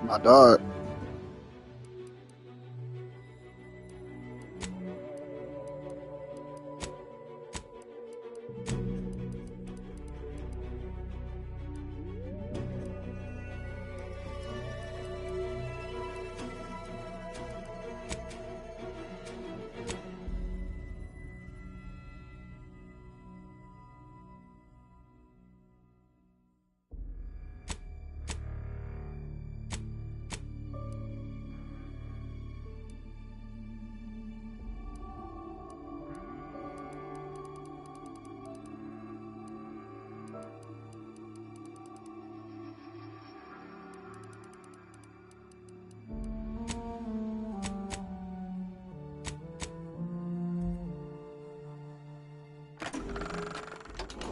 My dog.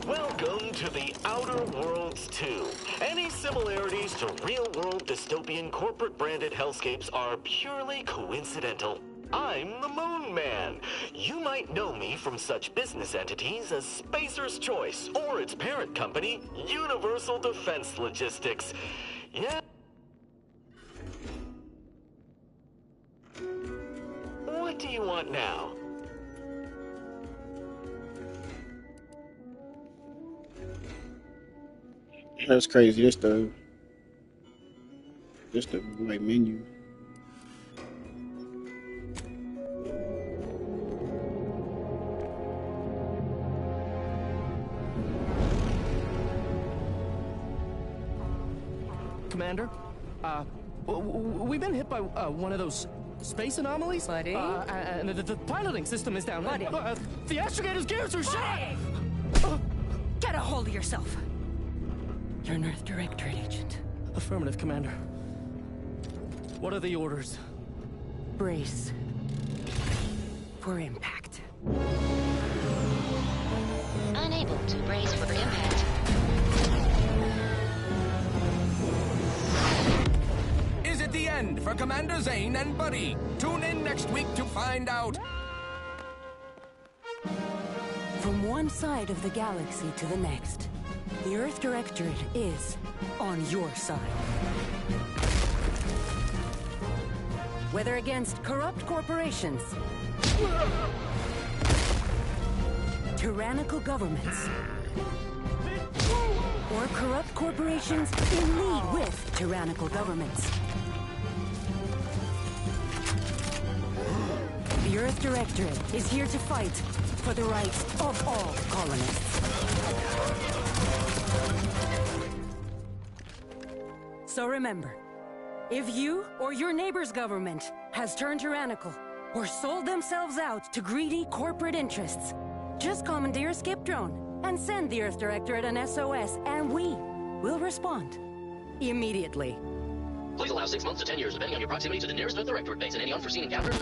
Welcome to the Outer Worlds 2. Any similarities to real-world dystopian corporate-branded hellscapes are purely coincidental. I'm the Moon Man. You might know me from such business entities as Spacer's Choice or its parent company, Universal Defense Logistics. Yeah. What do you want now? That's crazy. Just the like menu. Commander, we've been hit by one of those space anomalies. Buddy? And the piloting system is down. Buddy? The astrogator's gears are shot! Get a hold of yourself. You're an Earth Directorate agent. Affirmative, Commander. What are the orders? Brace for impact. Unable to brace for impact. Is it the end for Commander Zane and Buddy? Tune in next week to find out. From one side of the galaxy to the next, the Earth Directorate is on your side. Whether against corrupt corporations, tyrannical governments, or corrupt corporations in league with tyrannical governments, the Earth Directorate is here to fight for the rights of all colonists. So remember, if you or your neighbor's government has turned tyrannical or sold themselves out to greedy corporate interests, just commandeer a skip drone and send the Earth Directorate an SOS, and we will respond immediately. Please allow 6 months to 10 years, depending on your proximity to the nearest Earth Directorate base and any unforeseen encounters.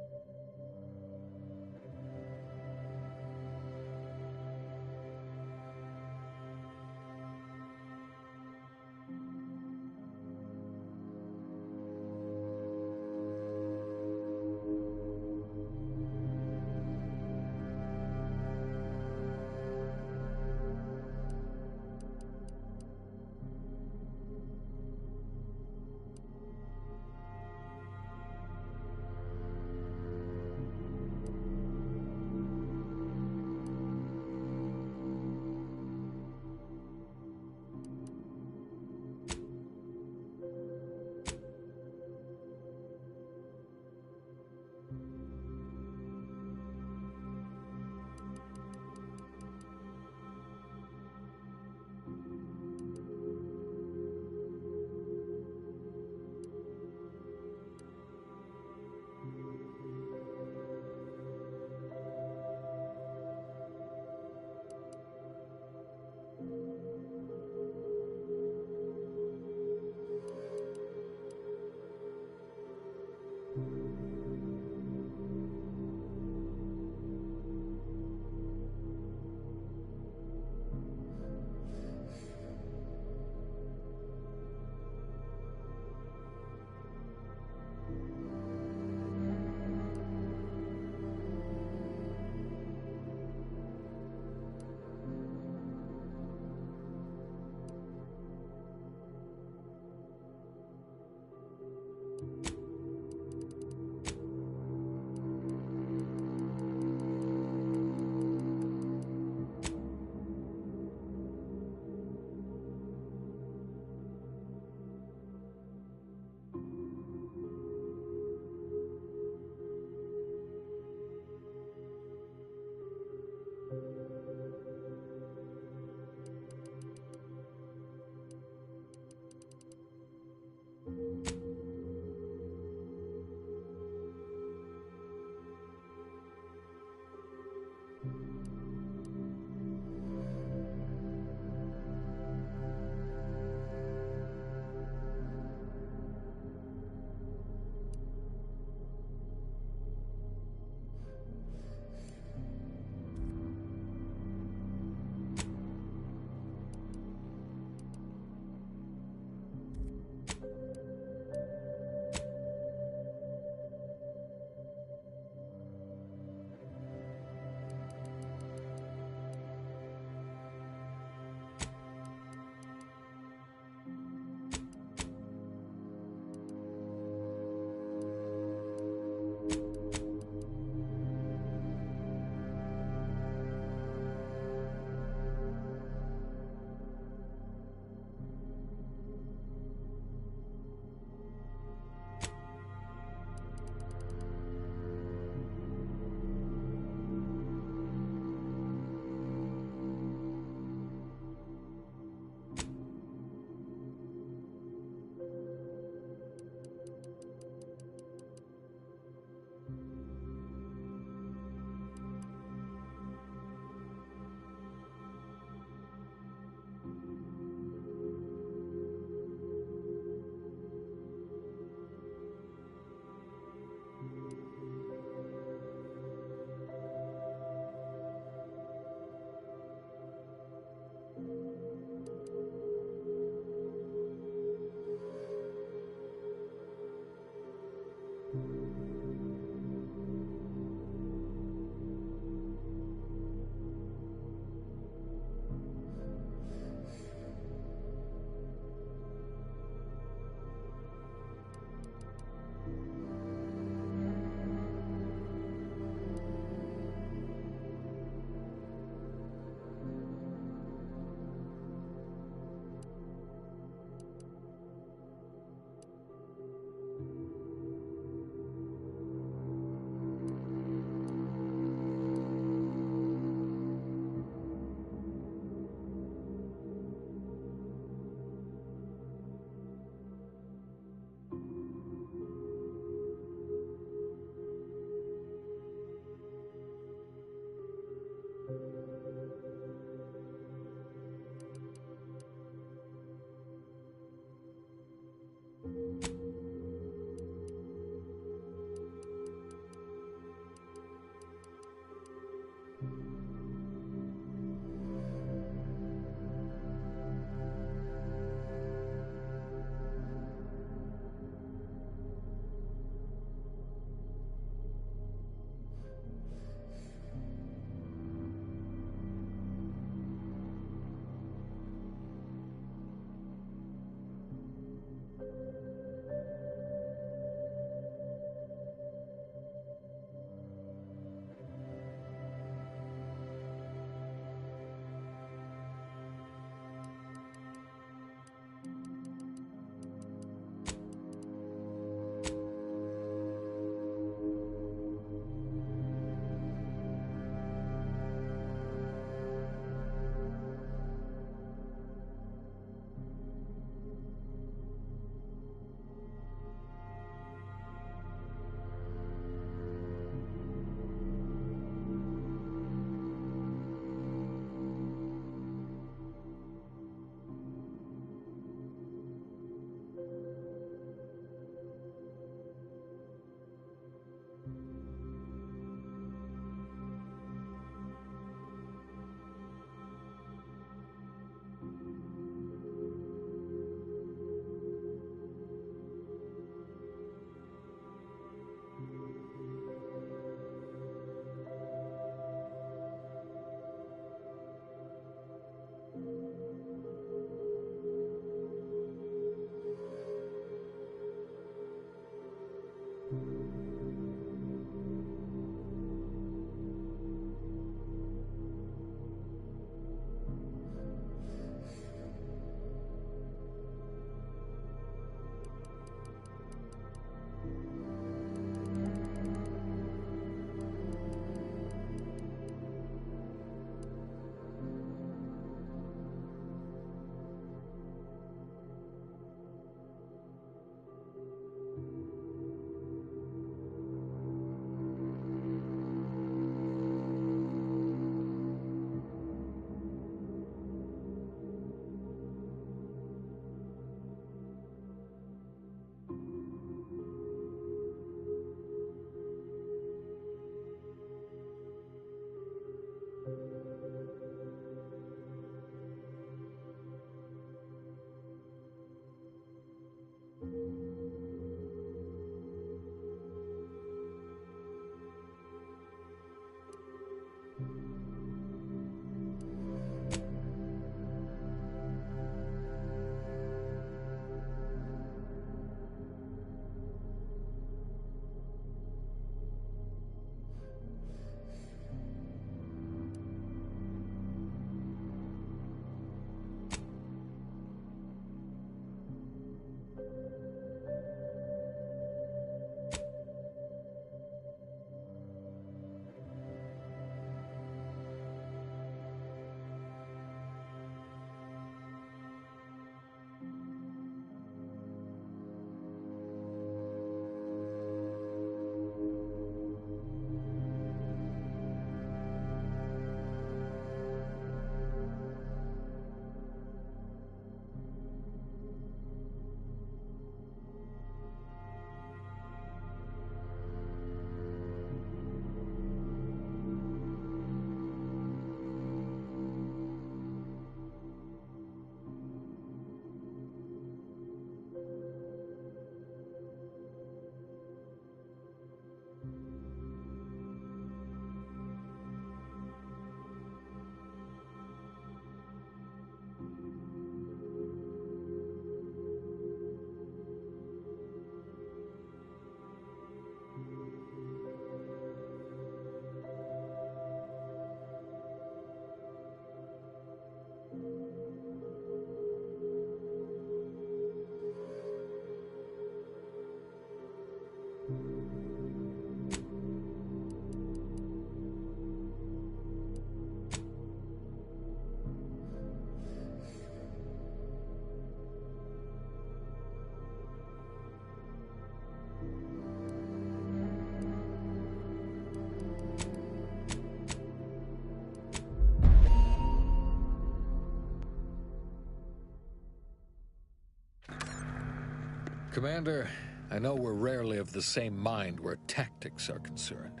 Commander, I know we're rarely of the same mind where tactics are concerned,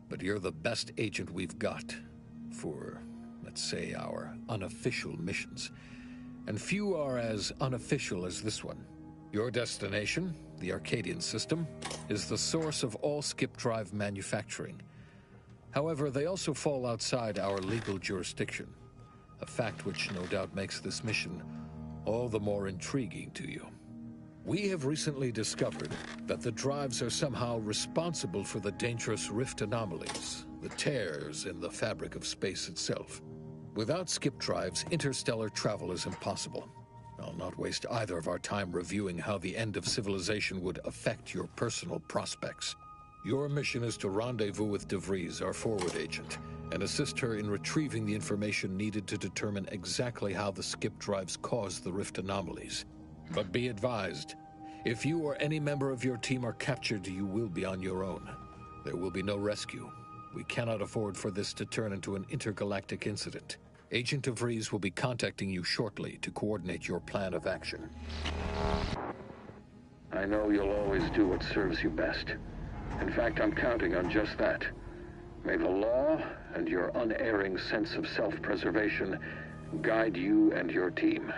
but you're the best agent we've got for, let's say, our unofficial missions. And few are as unofficial as this one. Your destination, the Arcadian system, is the source of all skip drive manufacturing. However, they also fall outside our legal jurisdiction, a fact which no doubt makes this mission all the more intriguing to you. We have recently discovered that the drives are somehow responsible for the dangerous rift anomalies, the tears in the fabric of space itself. Without skip drives, interstellar travel is impossible. I'll not waste either of our time reviewing how the end of civilization would affect your personal prospects. Your mission is to rendezvous with DeVries, our forward agent, and assist her in retrieving the information needed to determine exactly how the skip drives cause the rift anomalies. But be advised, if you or any member of your team are captured, you will be on your own. There will be no rescue. We cannot afford for this to turn into an intergalactic incident. Agent DeVries will be contacting you shortly to coordinate your plan of action. I know you'll always do what serves you best. In fact, I'm counting on just that. May the law and your unerring sense of self-preservation guide you and your team.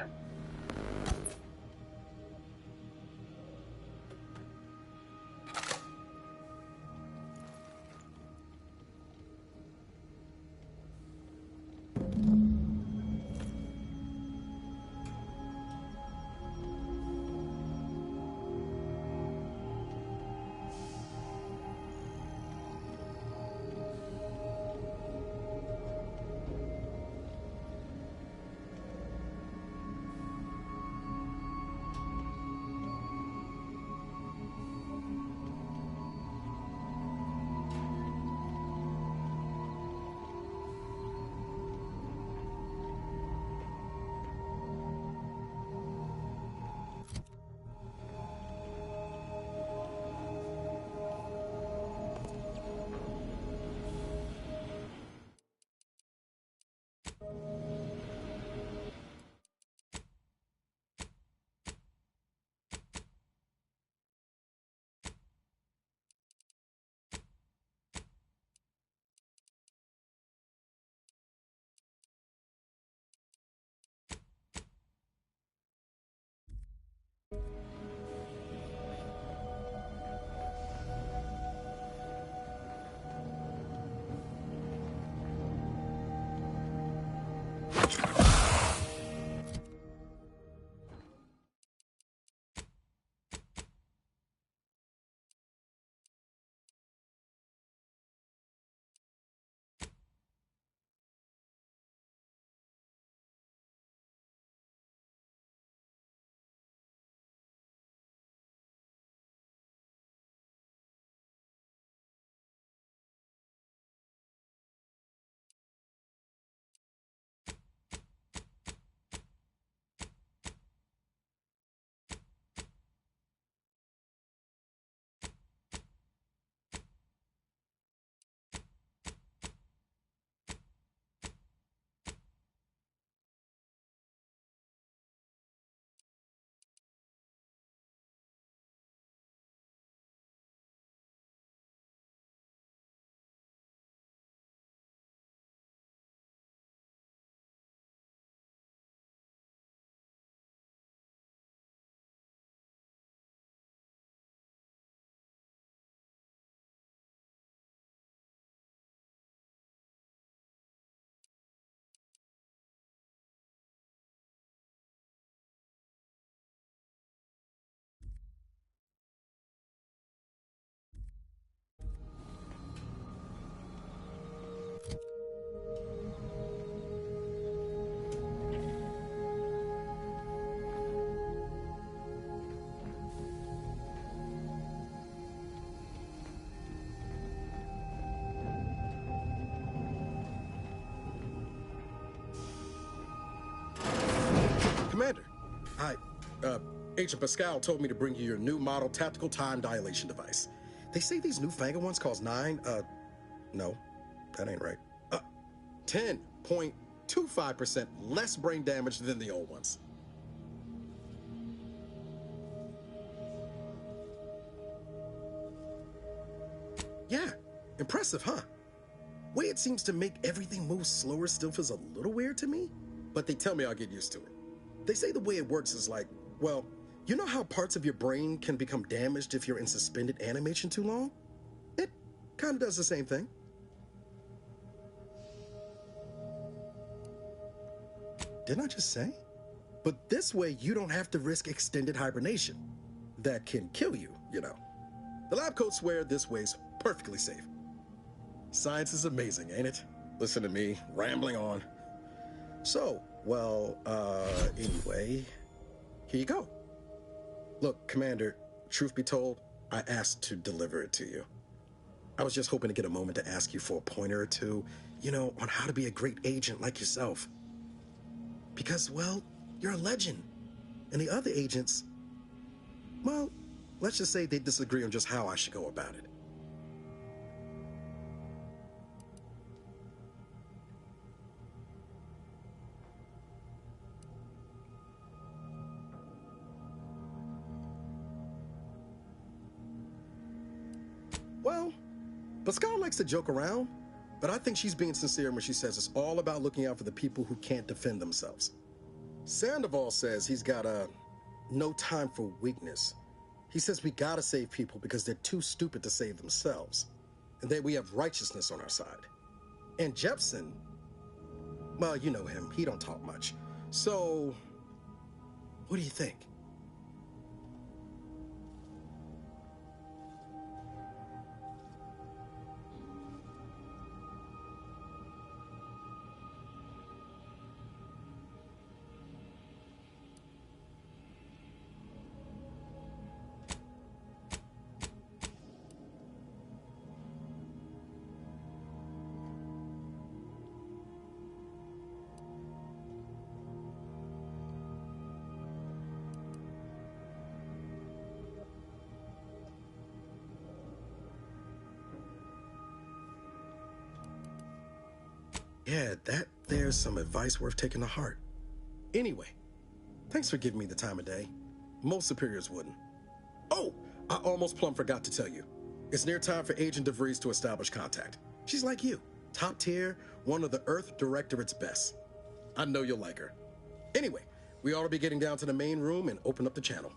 Commander, hi. Agent Pascal told me to bring you your new model tactical time dilation device. They say these newfangled ones cause no, that ain't right. 10.25% less brain damage than the old ones. Yeah, impressive, huh? Way it seems to make everything move slower still feels a little weird to me, but they tell me I'll get used to it. They say the way it works is like, well, you know how parts of your brain can become damaged if you're in suspended animation too long? It kind of does the same thing. Didn't I just say? But this way, you don't have to risk extended hibernation. That can kill you, you know. The lab coats swear this way's perfectly safe. Science is amazing, ain't it? Listen to me, rambling on. So, well, anyway, here you go. Look, Commander, truth be told, I asked to deliver it to you. I was just hoping to get a moment to ask you for a pointer or two, you know, on how to be a great agent like yourself. Because, well, you're a legend. And the other agents, well, let's just say they disagree on just how I should go about it. Well, Pascal likes to joke around, but I think she's being sincere when she says it's all about looking out for the people who can't defend themselves. Sandoval says he's got no time for weakness. He says we gotta save people because they're too stupid to save themselves, and that we have righteousness on our side. And Jepson, well, you know him, he don't talk much. So, what do you think? Yeah, there's some advice worth taking to heart. Anyway, thanks for giving me the time of day. Most superiors wouldn't. Oh, I almost plumb forgot to tell you. It's near time for Agent DeVries to establish contact. She's like you, top tier, one of the Earth Directorate's best. I know you'll like her. Anyway, we ought to be getting down to the main room and open up the channel.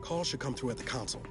Call should come through at the console.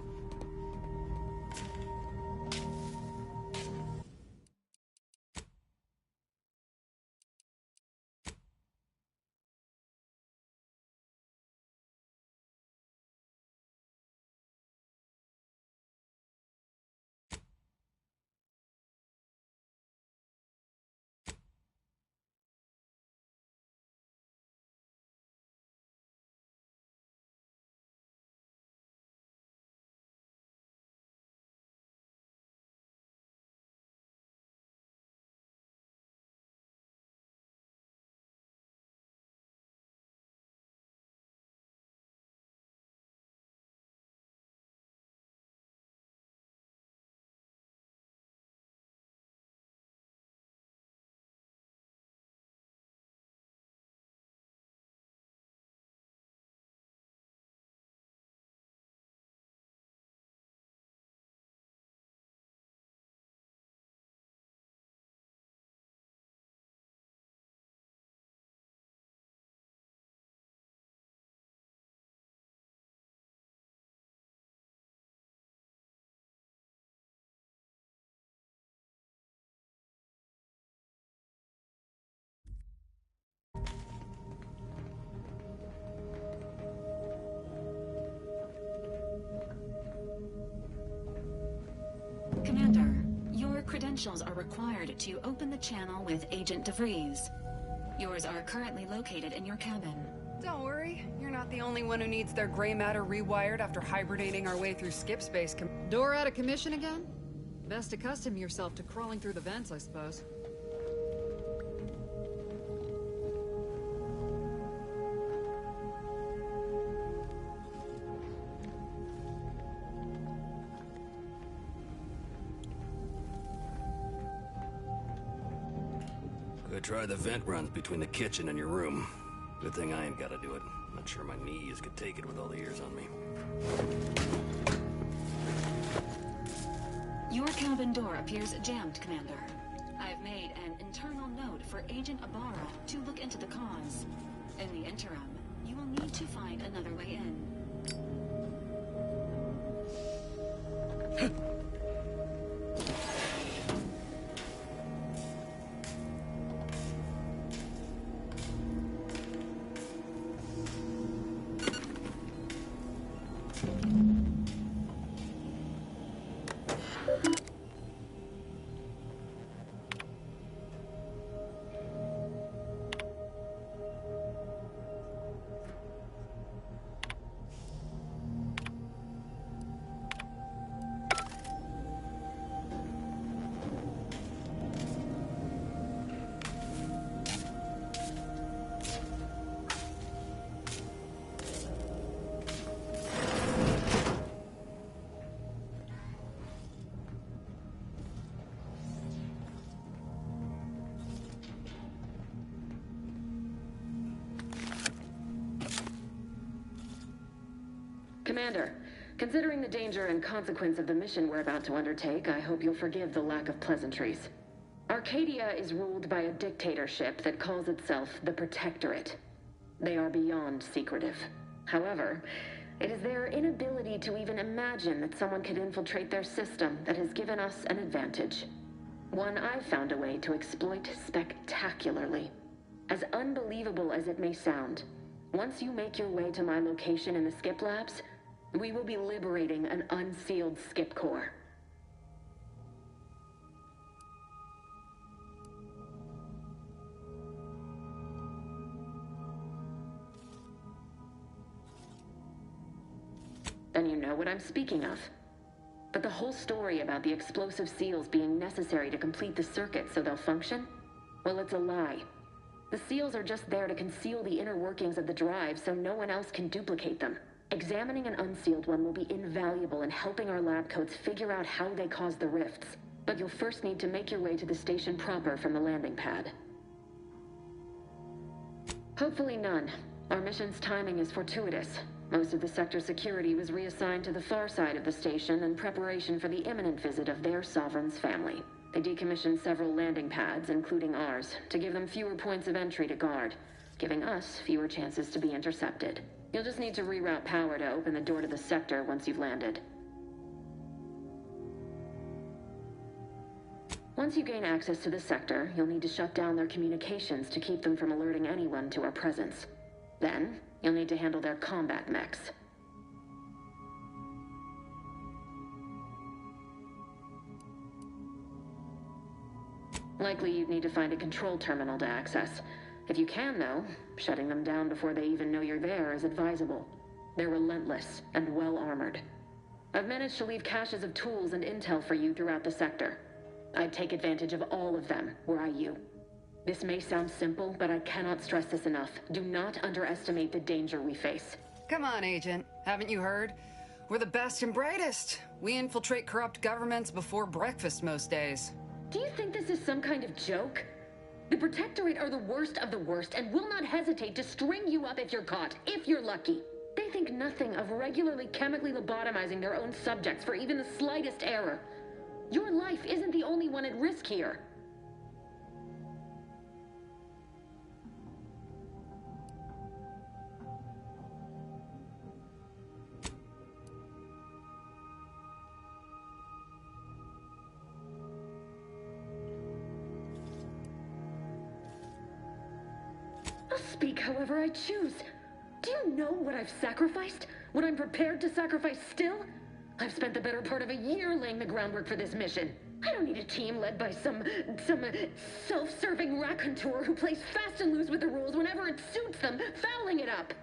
Commander, your credentials are required to open the channel with Agent DeVries. Yours are currently located in your cabin. Don't worry, you're not the only one who needs their gray matter rewired after hibernating our way through skip space. Door out of commission again? Best accustom yourself to crawling through the vents, I suppose. try the vent runs between the kitchen and your room. Good thing I ain't gotta do it. Not sure my knees could take it with all the years on me. Your cabin door appears jammed, Commander. I've made an internal note for Agent Ibarra to look into the cause. In the interim, you will need to find another way in. Commander, considering the danger and consequence of the mission we're about to undertake, I hope you'll forgive the lack of pleasantries. Arcadia is ruled by a dictatorship that calls itself the Protectorate. They are beyond secretive. However, it is their inability to even imagine that someone could infiltrate their system that has given us an advantage. One I've found a way to exploit spectacularly. As unbelievable as it may sound, once you make your way to my location in the Skip Labs, we will be liberating an unsealed Skip core. Then you know what I'm speaking of. But the whole story about the explosive seals being necessary to complete the circuit so they'll function? Well, it's a lie. The seals are just there to conceal the inner workings of the drive so no one else can duplicate them. Examining an unsealed one will be invaluable in helping our lab coats figure out how they cause the rifts. But you'll first need to make your way to the station proper from the landing pad. Hopefully none. Our mission's timing is fortuitous. Most of the sector's security was reassigned to the far side of the station in preparation for the imminent visit of their sovereign's family. They decommissioned several landing pads, including ours, to give them fewer points of entry to guard, giving us fewer chances to be intercepted. You'll just need to reroute power to open the door to the sector once you've landed. Once you gain access to the sector, you'll need to shut down their communications to keep them from alerting anyone to our presence. Then, you'll need to handle their combat mechs. Likely you'd need to find a control terminal to access. If you can, though, shutting them down before they even know you're there is advisable. They're relentless and well-armored. I've managed to leave caches of tools and intel for you throughout the sector. I'd take advantage of all of them, were I you. This may sound simple, but I cannot stress this enough. Do not underestimate the danger we face. Come on, Agent. Haven't you heard? We're the best and brightest. We infiltrate corrupt governments before breakfast most days. Do you think this is some kind of joke? The Protectorate are the worst of the worst and will not hesitate to string you up if you're caught, if you're lucky. They think nothing of regularly chemically lobotomizing their own subjects for even the slightest error. Your life isn't the only one at risk here. I'll speak however I choose. Do you know what I've sacrificed? What I'm prepared to sacrifice still? I've spent the better part of a year laying the groundwork for this mission. I don't need a team led by some self-serving raconteur who plays fast and loose with the rules whenever it suits them, fouling it up.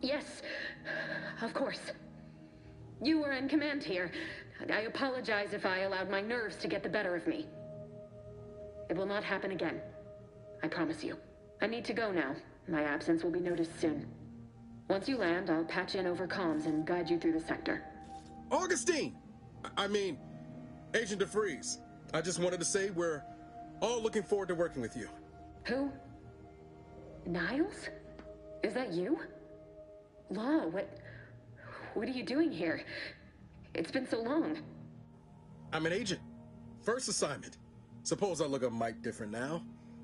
Yes, of course. You were in command here. I apologize if I allowed my nerves to get the better of me. It will not happen again. I promise you. I need to go now. My absence will be noticed soon. Once you land, I'll patch in over comms and guide you through the sector. Augustine! I mean, Agent DeFreeze. I just wanted to say we're all looking forward to working with you. Who? Niles? Is that you? Law, what are you doing here? It's been so long. I'm an agent. First assignment. Suppose I look a mite different now.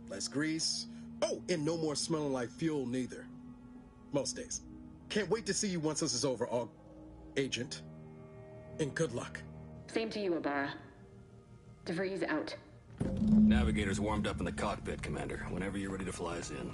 Less grease. Oh, and no more smelling like fuel neither. Most days. Can't wait to see you once this is over, Agent. And good luck. Same to you, Ibarra. DeVries out. Navigator's warmed up in the cockpit, Commander. Whenever you're ready to fly us in.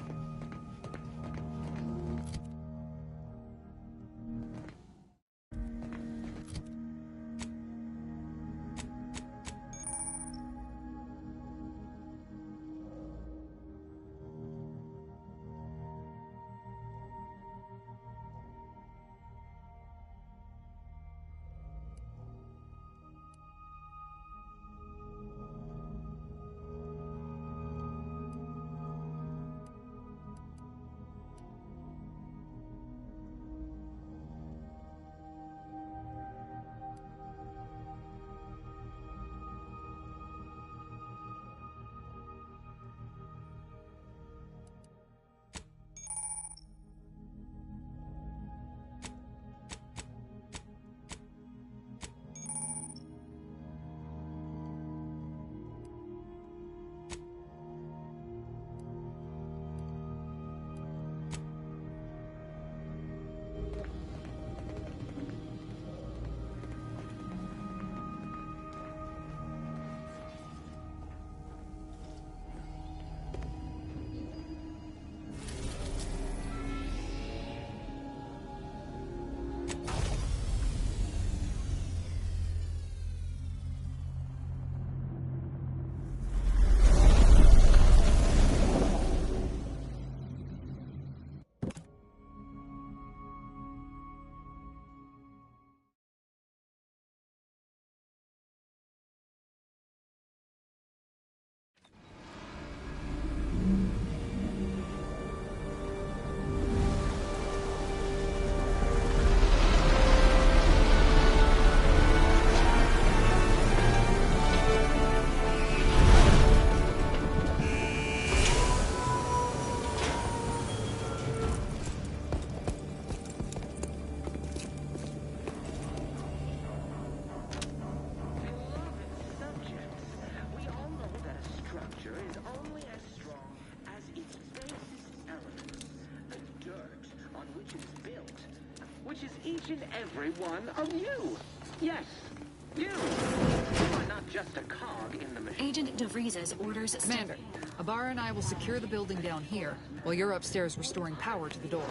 Each and every one of you. Yes, you. You are not just a cog in the machine. Agent DeVries's orders... Commander, Ibarra and I will secure the building down here, while you're upstairs restoring power to the door.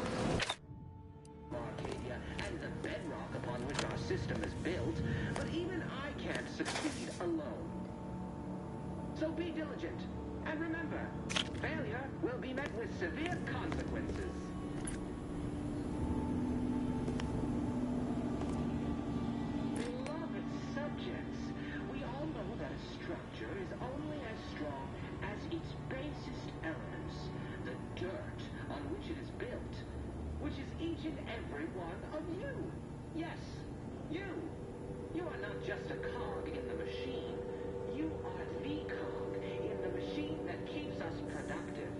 Arcadia and the bedrock upon which our system is built, but even I can't succeed alone. So be diligent, and remember, failure will be met with severe consequences. Every one of you. Yes, you. You are not just a cog in the machine. You are the cog in the machine that keeps us productive.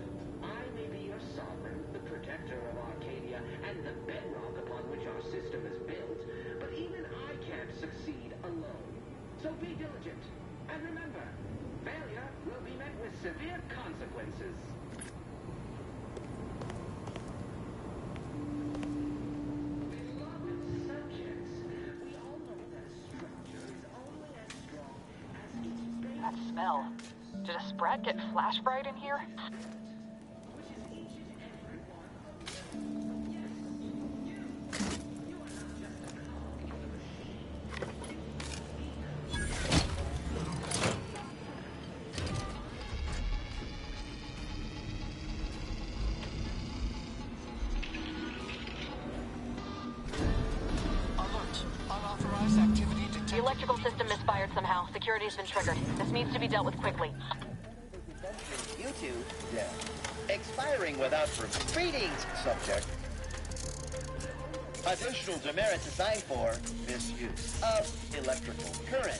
I may be your sovereign, the protector of Arcadia, and the bedrock upon which our system is built, but even I can't succeed alone. So be diligent, and remember, failure will be met with severe consequences. Smell. Did a Sprat get flash fried in here? The electrical system misfired somehow. Security's been triggered. This needs to be dealt with quickly. You two, expiring without greetings, subject. Additional demerits assigned for misuse of electrical current.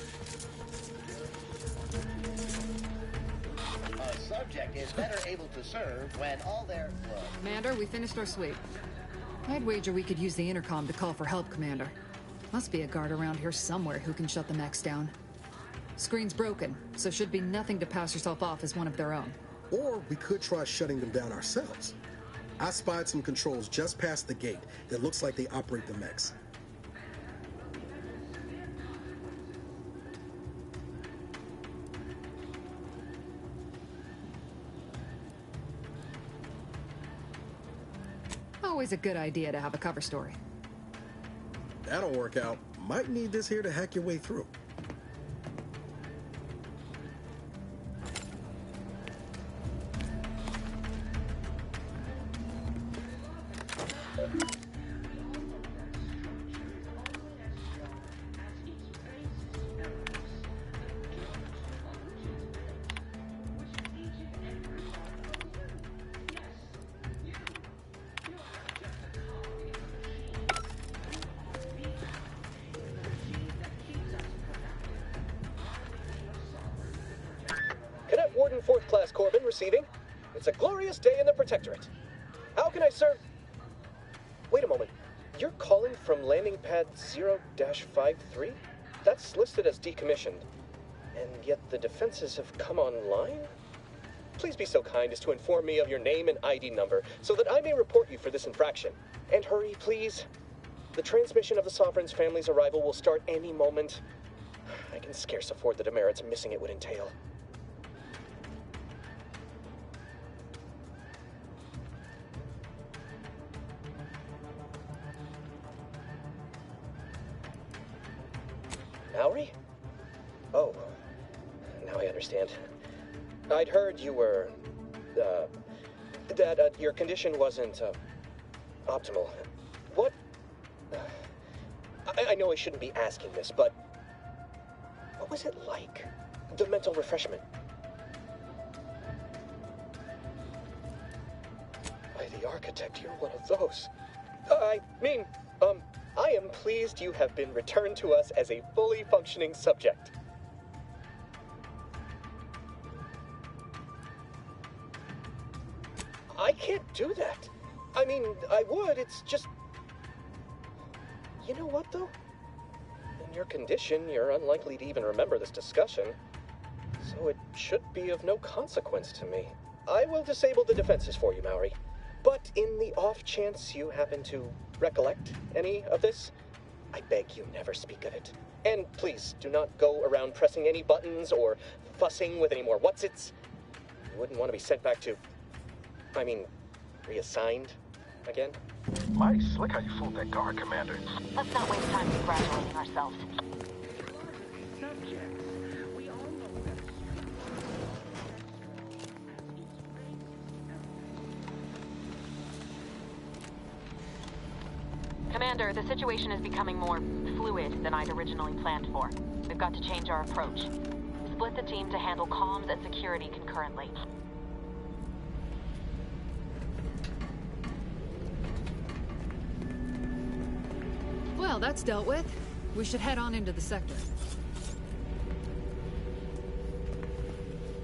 A subject is better able to serve when all their... Commander, we finished our sweep. I'd wager we could use the intercom to call for help, Commander. Must be a guard around here somewhere who can shut the mechs down. Screen's broken, so should be nothing to pass yourself off as one of their own. Or we could try shutting them down ourselves. I spied some controls just past the gate that looks like they operate the mechs. Always a good idea to have a cover story. That'll work out. Might need this here to hack your way through. Cadet Warden 4th Class Corbin receiving. It's a glorious day in the Protectorate. How can I serve? Wait a moment. You're calling from landing pad 0-53? That's listed as decommissioned. And yet the defenses have come online? Please be so kind as to inform me of your name and ID number so that I may report you for this infraction. And hurry, please. The transmission of the Sovereign's family's arrival will start any moment. I can scarce afford the demerits missing it would entail. Maori? Oh, now I understand. I'd heard you were, that your condition wasn't, optimal. What? I know I shouldn't be asking this, but what was it like? The mental refreshment? By the architect, you're one of those. I mean, I am pleased you have been returned to us as a fully functioning subject. I can't do that. I mean, I would, it's just... You know what, though? In your condition, you're unlikely to even remember this discussion. So it should be of no consequence to me. I will disable the defenses for you, Maori. But in the off chance you happen to recollect any of this, I beg you never speak of it. And please, do not go around pressing any buttons or fussing with any more whatsits. You wouldn't want to be sent back to... reassigned again? My, slick how you fooled that guard, Commander. Let's not waste time congratulating ourselves. Commander, the situation is becoming more fluid than I'd originally planned for. We've got to change our approach. Split the team to handle comms and security concurrently. Well, that's dealt with. We should head on into the sector.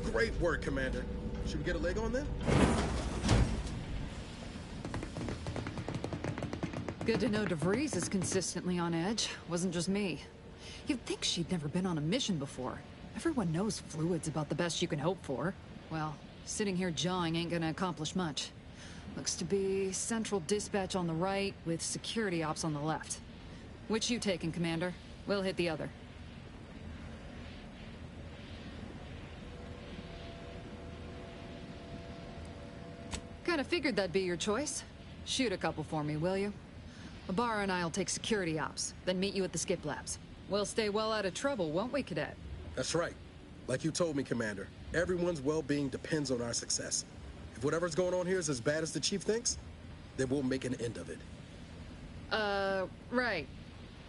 Great work, Commander. Should we get a leg on then? Good to know DeVries is consistently on edge. Wasn't just me. You'd think she'd never been on a mission before. Everyone knows fluid's about the best you can hope for. Well, sitting here jawing ain't gonna accomplish much. Looks to be central dispatch on the right with security ops on the left. Which you taking, Commander? We'll hit the other. Kinda figured that'd be your choice. Shoot a couple for me, will you? Ibarra and I'll take security ops, then meet you at the skip labs. We'll stay well out of trouble, won't we, Cadet? That's right. Like you told me, Commander, everyone's well-being depends on our success. If whatever's going on here is as bad as the Chief thinks, then we'll make an end of it. Right.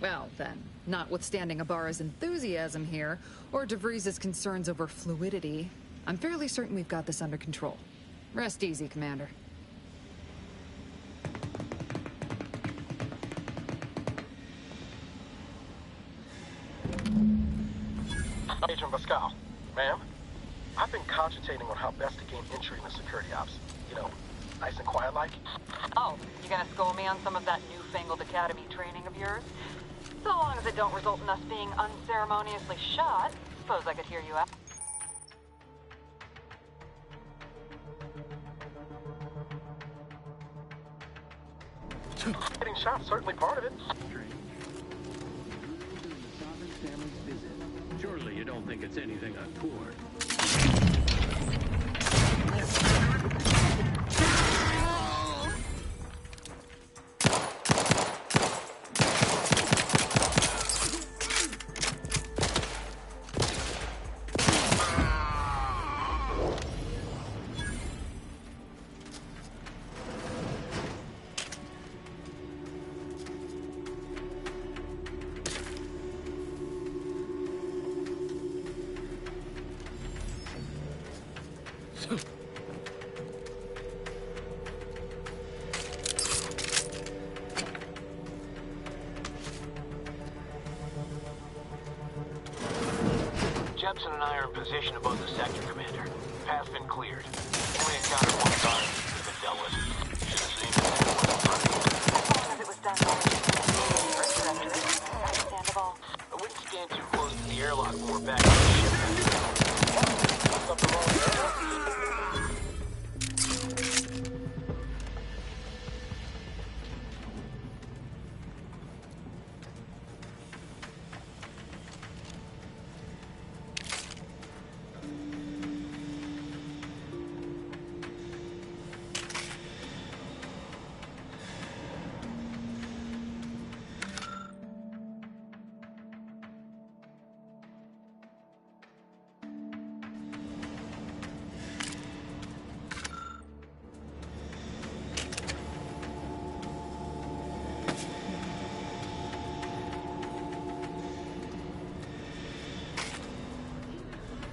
Well, then, notwithstanding Ibarra's enthusiasm here, or DeVries' concerns over fluidity, I'm fairly certain we've got this under control. Rest easy, Commander. Pascal. Ma'am? I've been cogitating on how best to gain entry into security ops. You know, nice and quiet like. Oh, you gonna school me on some of that newfangled academy training of yours? So long as it don't result in us being unceremoniously shot, suppose I could hear you out. Getting shot, certainly part of it. Surely you don't think it's anything untoward. Jepson and I are in position above the sector, Commander. Path's been cleared. Only encountered one guard that's been dealt with. Should have seen it. As long as it was done by understandable. I wouldn't stand too close to the airlock when we're back on the ship. Something wrong with the airlock?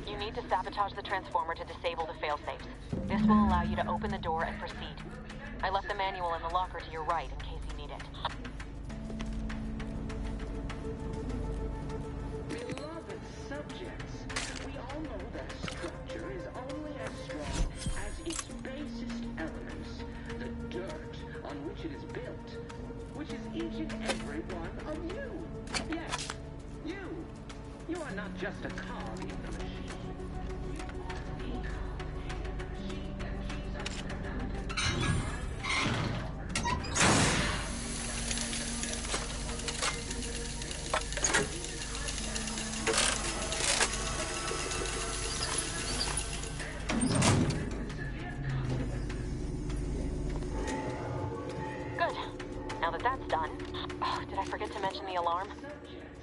You need to sabotage the transformer to disable the failsafes. This will allow you to open the door and proceed. I left the manual in the locker to your right in case you need it. Beloved subjects, we all know that a structure is only as strong as its basest elements, the dirt on which it is built, which is each and every one of you. Yes, you. You are not just a cog in the machine.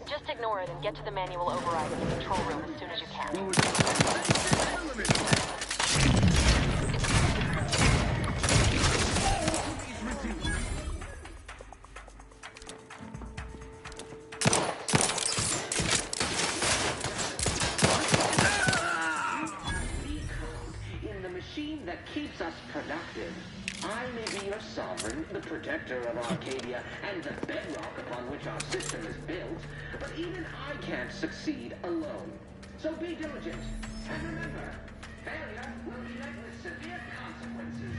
Just ignore it and get to the manual override in the control room as soon as you can. In the machine that keeps us productive, I may be your sovereign, the protector of Arcadia, and the bedrock upon which our system is built, but even I can't succeed alone. So be diligent, and remember, failure will be met with severe consequences.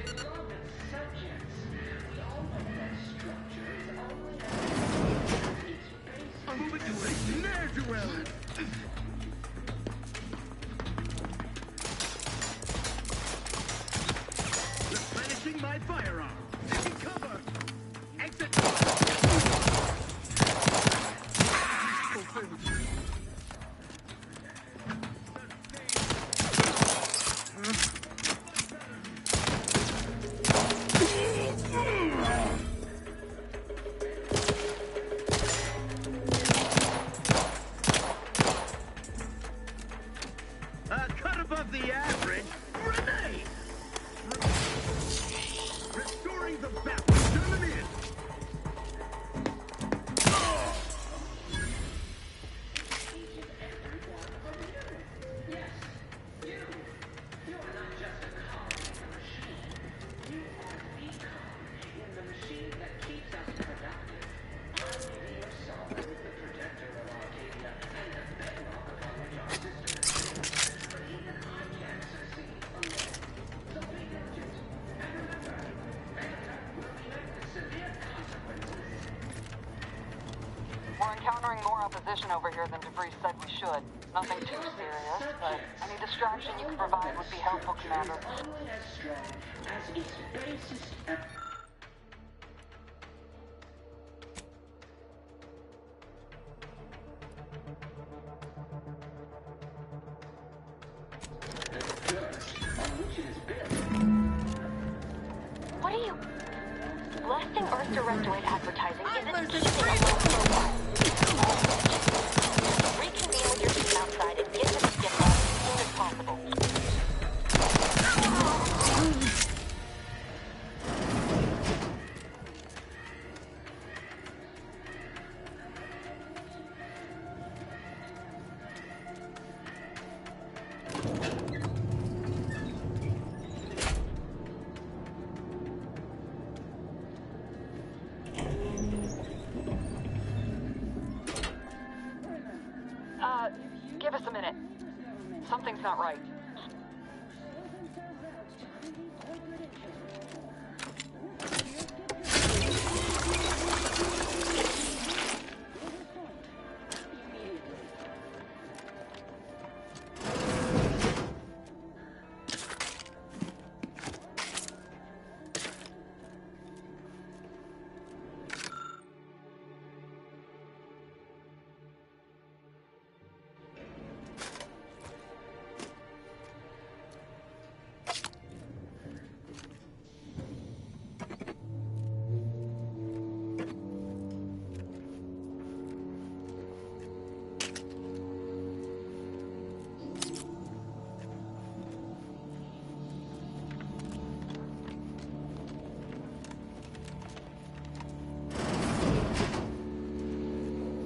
Beloved subjects, we all know that structure is only its base. Move it to a ne'er-do-well. Replenishing my firearm. Taking cover. Exit. Cut above the average. Grenade! Restoring the balance. Turn them in. Yes, you. You are not just a cog in the machine. You are the cog in the machine that keeps us productive. position over here than DeVries said we should. Nothing too serious, but any distraction you can provide would be helpful, Commander. As its basis What are you... Blasting Earth Directorate advertising isn't keeping a low profile. Reconvene with your team outside and get to the skip lab as soon as possible. Give us a minute. Something's not right.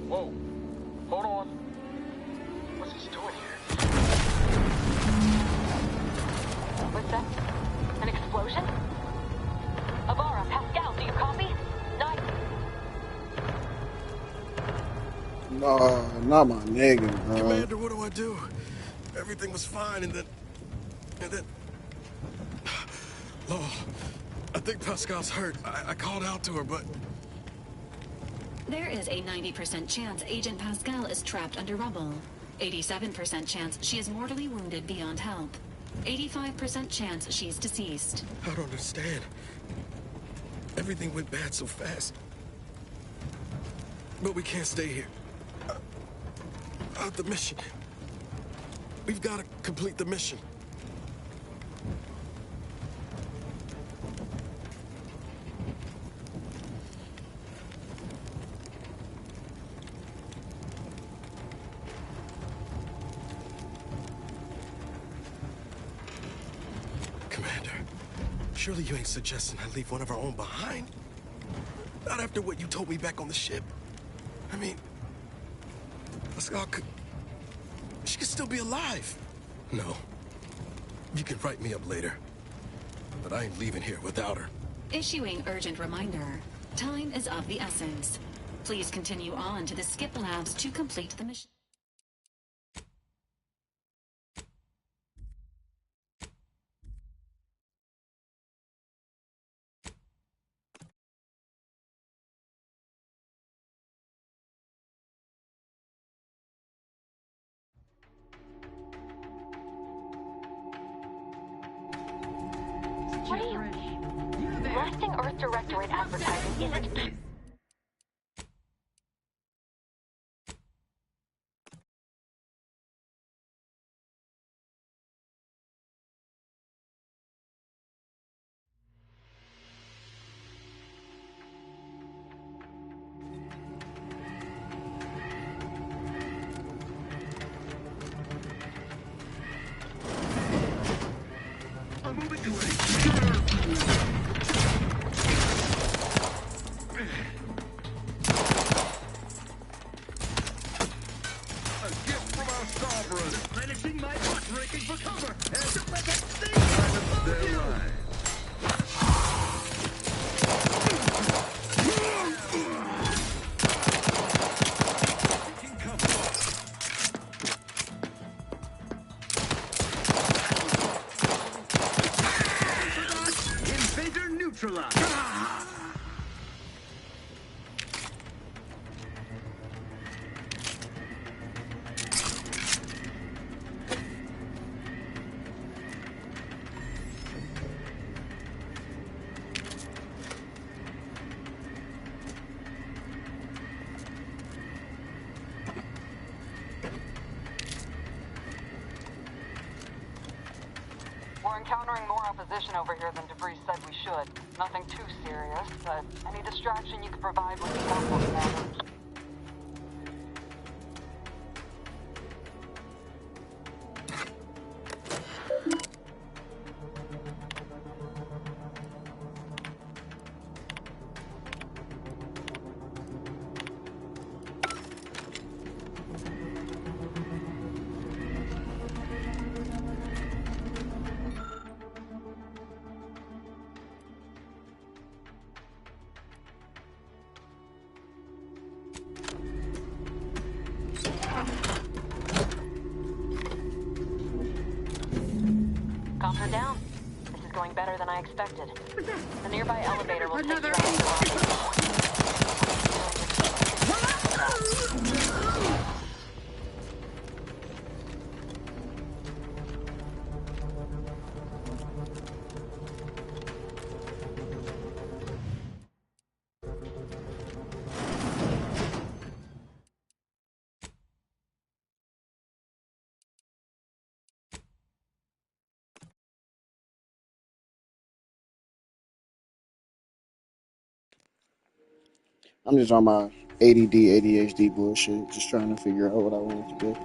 Whoa. Hold on. What's he doing here? What's that? An explosion? Avara, Pascal, do you copy? Nice. No, not my nigga, bro. Commander, what do I do? Everything was fine, and then... Lol, I think Pascal's hurt. I called out to her, but... There is a 90% chance Agent Pascal is trapped under rubble. 87% chance she is mortally wounded beyond help. 85% chance she's deceased. I don't understand. Everything went bad so fast. But we can't stay here. The mission. We've got to complete the mission. Commander, surely you ain't suggesting I leave one of our own behind? Not after what you told me back on the ship. I mean, Pascal could... She could still be alive. No. You can write me up later. But I ain't leaving here without her. Issuing urgent reminder. Time is of the essence. Please continue on to the skip labs to complete the mission. What are you... Blasting Earth Directorate advertising isn't... We're encountering more opposition over here than DeVries said we should. Nothing too serious, but any distraction you could provide would be helpful, Commander. Comfort down. This is going better than I expected. The nearby elevator will take you out to the I'm just on my ADD, ADHD bullshit, just trying to figure out what I want to do.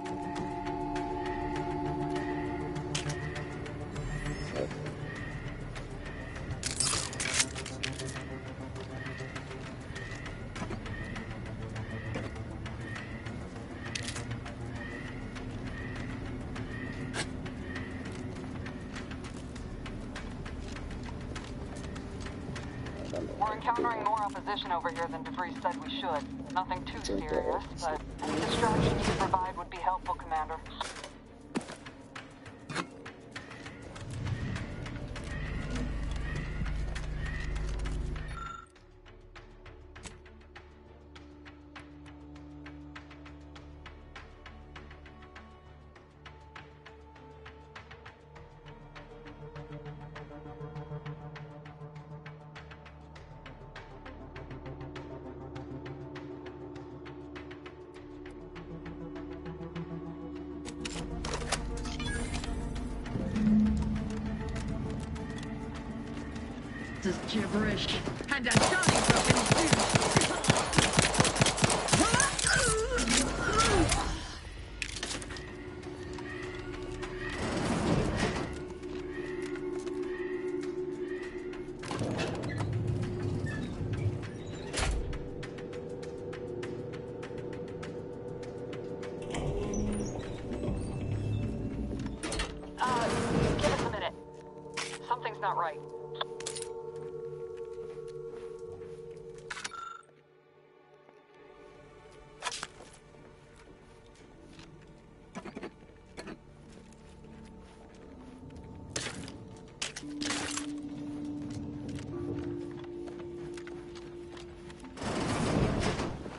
We're encountering more opposition over here than DeVries said we should. Nothing too serious, but any distraction you could provide would be helpful, Commander. This is gibberish. And a Johnny Give us a minute. Something's not right.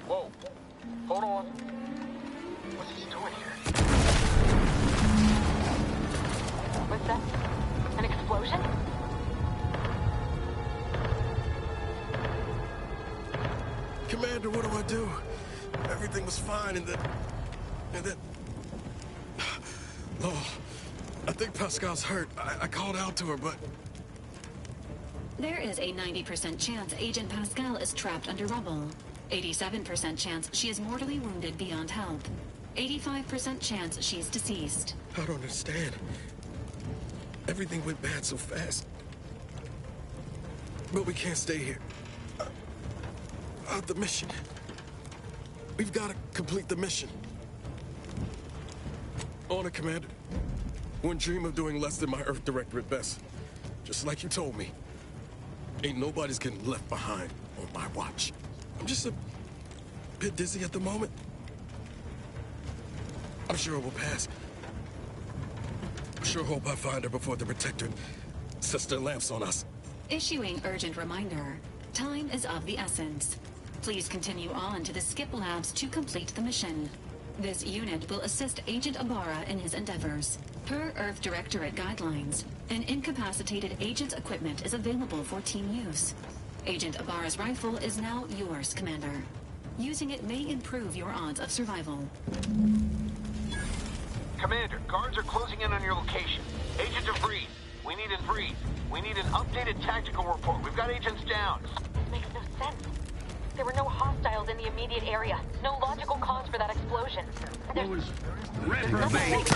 Whoa. Hold on. What's he doing here? What's that? An explosion? Commander, what do I do? Everything was fine, and then... Oh, I think Pascal's hurt. I called out to her, but... There is a 90% chance Agent Pascal is trapped under rubble. 87% chance she is mortally wounded beyond help. 85% chance she's deceased. I don't understand. Everything went bad so fast. But we can't stay here. The mission. We've got to complete the mission. On it, Commander. Wouldn't dream of doing less than my Earth Director at best. Just like you told me. Ain't nobody's getting left behind on my watch. I'm just a bit dizzy at the moment. I'm sure it will pass. I sure hope I find her before the Protector sets their lamps on us. Issuing urgent reminder. Time is of the essence. Please continue on to the Skip Labs to complete the mission. This unit will assist Agent Ibarra in his endeavors. Per Earth Directorate guidelines, an incapacitated agent's equipment is available for team use. Agent Ibarra's rifle is now yours, Commander. Using it may improve your odds of survival. Commander, guards are closing in on your location. Agent DeVries, we need need is freeze. We need an updated tactical report. We've got agents down. This makes no sense. There were no hostiles in the immediate area. No logical cause for that explosion. There's reprobate. Keep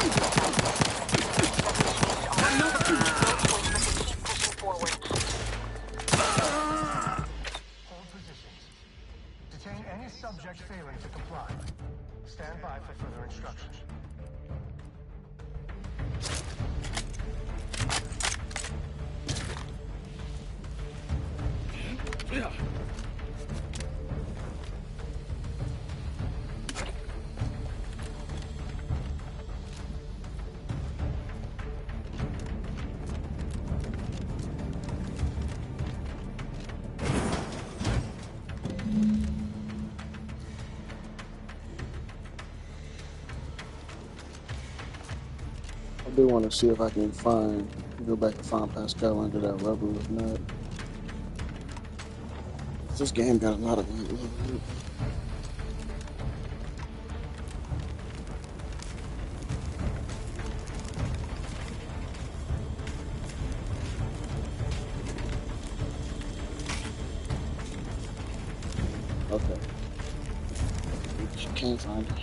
pushing forward. Hold positions. Detain any subject failing to comply. Stand by for further instructions. Yeah. I do want to see if I can go back and find Pascal under that rubber with Nut. This game got a lot of okay. You can't find it.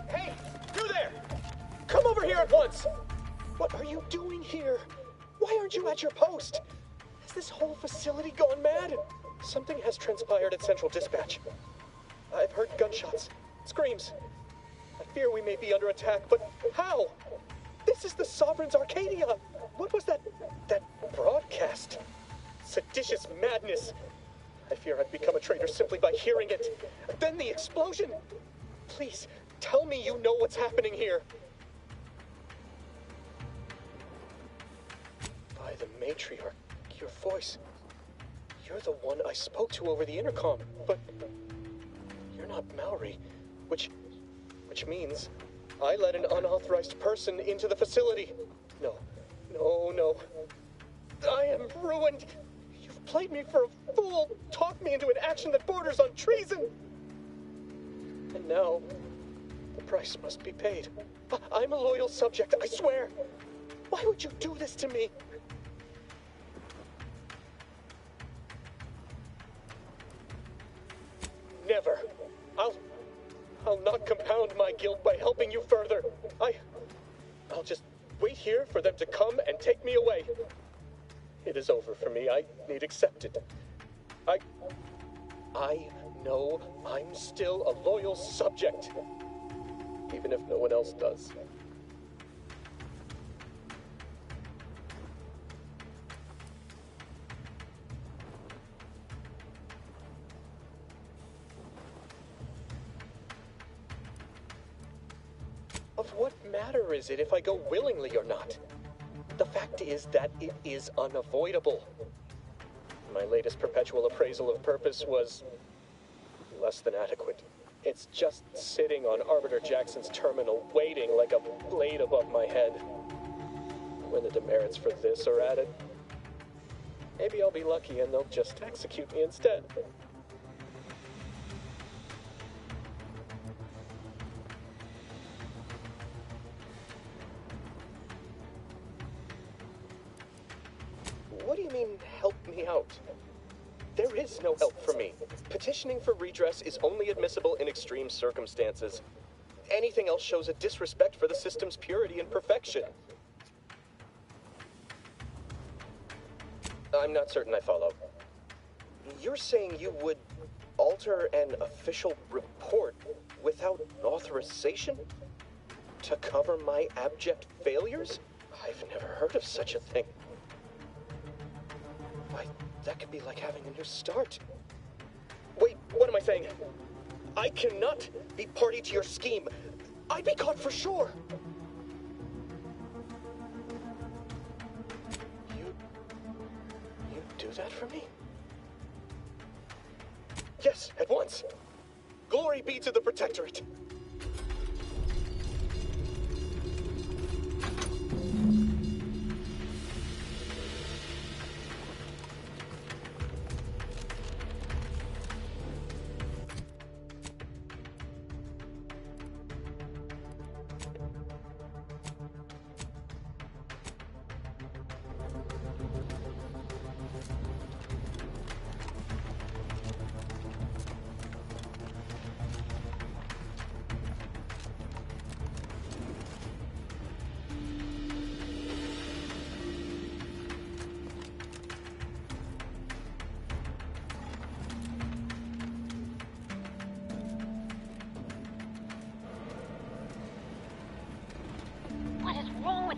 Hey, you there! Come over here at once! What are you doing here? Why aren't you at your post? Has this whole facility gone mad? Something has transpired at Central Dispatch. I've heard gunshots, screams. I fear we may be under attack, but how? This is the Sovereign's Arcadia! What was that broadcast? Seditious madness! I fear I've become a traitor simply by hearing it. Then the explosion! Please, tell me you know what's happening here. By the matriarch, your voice. You're the one I spoke to over the intercom, but you're not Maori, which means I let an unauthorized person into the facility. No. I am ruined. You've played me for a fool, talked me into an action that borders on treason. And now, the price must be paid. I'm a loyal subject, I swear. Why would you do this to me? Never. I'll not compound my guilt by helping you further. I'll just wait here for them to come and take me away. It is over for me. I need accepted. I know I'm still a loyal subject, even if no one else does. Of what matter is it if I go willingly or not? The fact is that it is unavoidable. My latest perpetual appraisal of purpose was less than adequate. It's just sitting on Arbiter Jackson's terminal, waiting like a blade above my head. When the demerits for this are added, maybe I'll be lucky and they'll just execute me instead. What do you mean, help me out? There is no help for me. Petitioning for redress is only admissible in extreme circumstances. Anything else shows a disrespect for the system's purity and perfection. I'm not certain I follow. You're saying you would alter an official report without authorization? To cover my abject failures? I've never heard of such a thing. Why, that could be like having a new start. Wait, what am I saying? I cannot be party to your scheme. I'd be caught for sure. You do that for me? Yes, at once. Glory be to the Protectorate.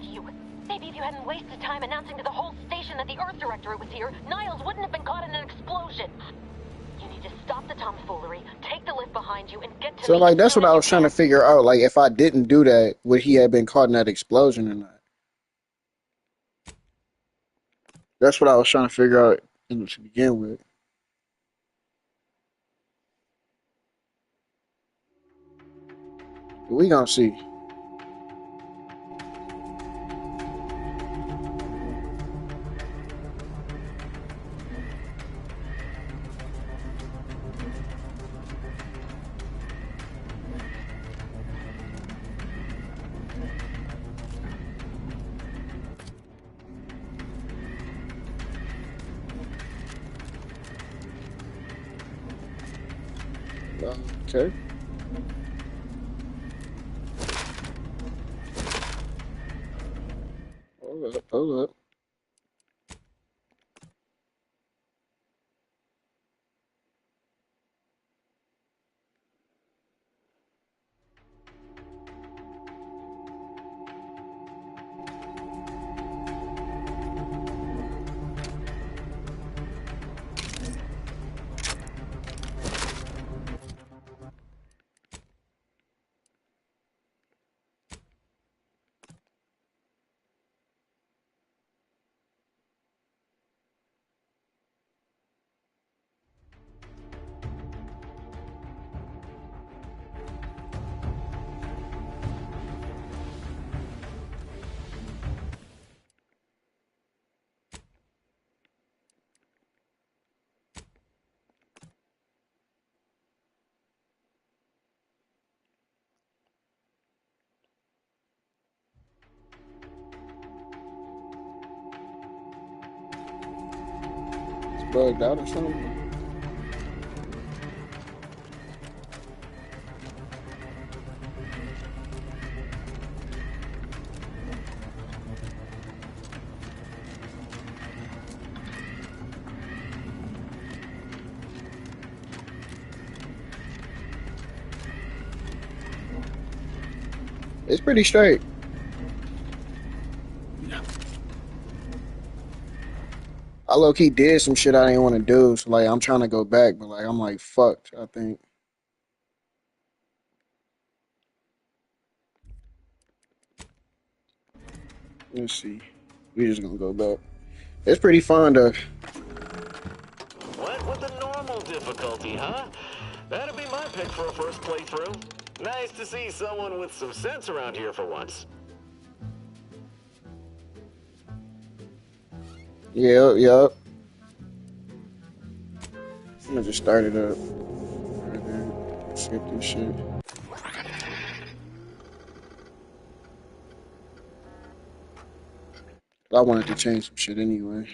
with you. Maybe if you hadn't wasted time announcing to the whole station that the Earth Directorate was here, Niles wouldn't have been caught in an explosion. You need to stop the tomfoolery, take the lift behind you, and get to So me like as that's soon what I as was you trying to can. figure out. Like if I didn't do that, would he have been caught in that explosion or not? That's what I was trying to figure out to begin with. But we gonna see. Okay. Hold up, hold up. It's bugged out or something. It's pretty straight. I low key did some shit I didn't want to do, so like I'm trying to go back, but like I'm like fucked. I think. Let's see. We just gonna go back. It's pretty fun though. What with the normal difficulty, huh? That'd be my pick for a first playthrough. Nice to see someone with some sense around here for once. Yep, yep. I'm gonna just start it up. Right there. Skip this shit. I wanted to change some shit anyway.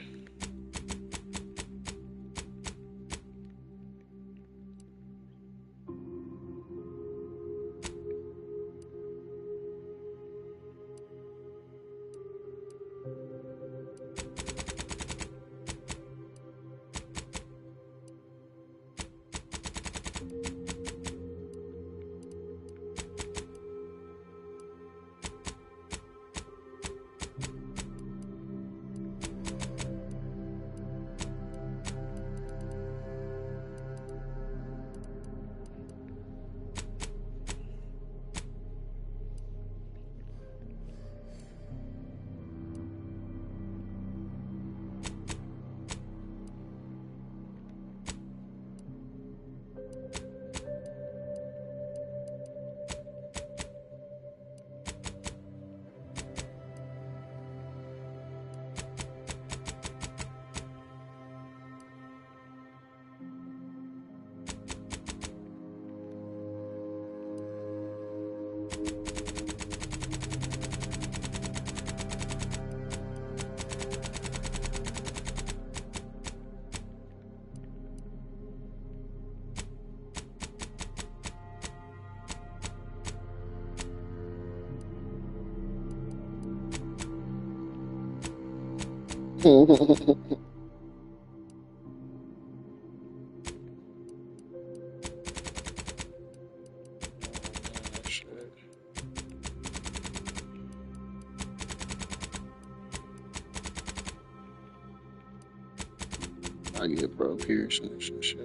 I get bro piercings and shit.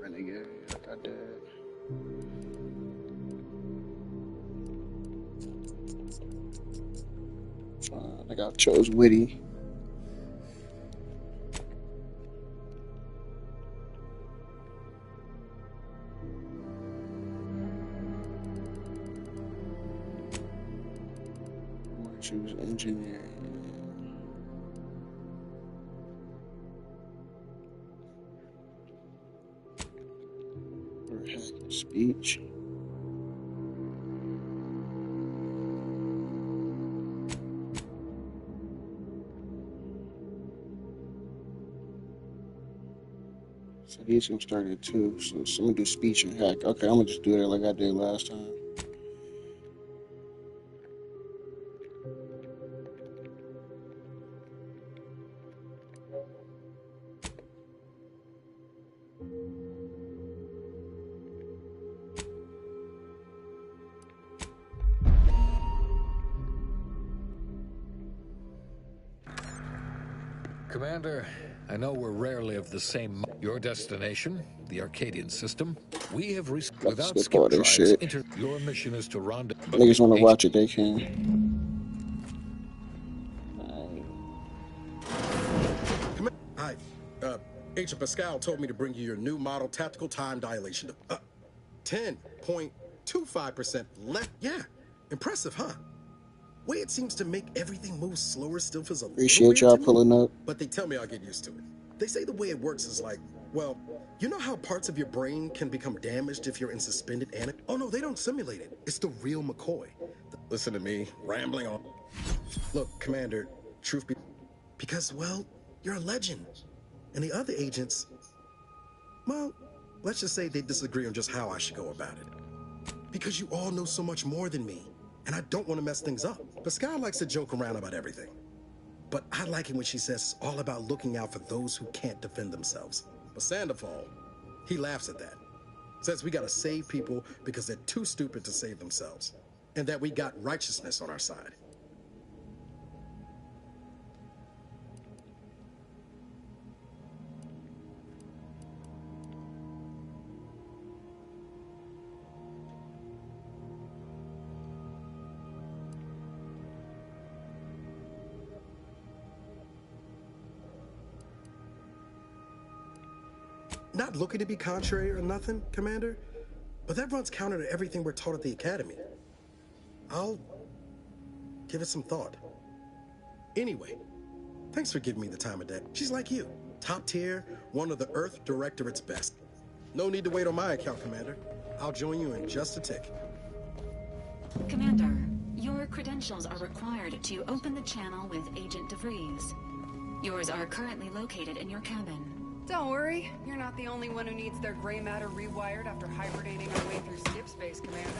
Renegade, like I did. I think I chose witty. I'm gonna choose engineering. Or hack speech. So these can start at 2. So I'm gonna do speech and hack. Okay, I'm gonna just do that like I did last time. Commander, I know we're rarely of the same. Your destination, the Arcadian system. We have without skip all skip this drives. shit. Your mission is to rendezvous. Niggas wanna watch it, they can. Hi, Agent Pascal told me to bring you your new model tactical time dilation. 10.25% left. Yeah, impressive, huh? Way it seems to make everything move slower still feels a little Appreciate weird y'all to me, pulling up. but they tell me I'll get used to it. They say the way it works is like, well, you know how parts of your brain can become damaged if you're in suspended animation? Oh no, they don't simulate it. It's the real McCoy. Listen to me, rambling on. Look, Commander, truth be... Because, well, you're a legend. And the other agents, well, let's just say they disagree on just how I should go about it. Because you all know so much more than me, and I don't want to mess things up. Pascal likes to joke around about everything. But I like it when she says it's all about looking out for those who can't defend themselves. But Sandoval, he laughs at that. Says we gotta save people because they're too stupid to save themselves. And that we got righteousness on our side. Not looking to be contrary or nothing, Commander, but that runs counter to everything we're taught at the Academy. I'll give it some thought. Anyway, thanks for giving me the time of day. She's like you, top tier, one of the Earth Directorate's best. No need to wait on my account, Commander. I'll join you in just a tick. Commander, your credentials are required to open the channel with Agent DeVries. Yours are currently located in your cabin. Don't worry, you're not the only one who needs their gray matter rewired after hibernating our way through skip space, Commander.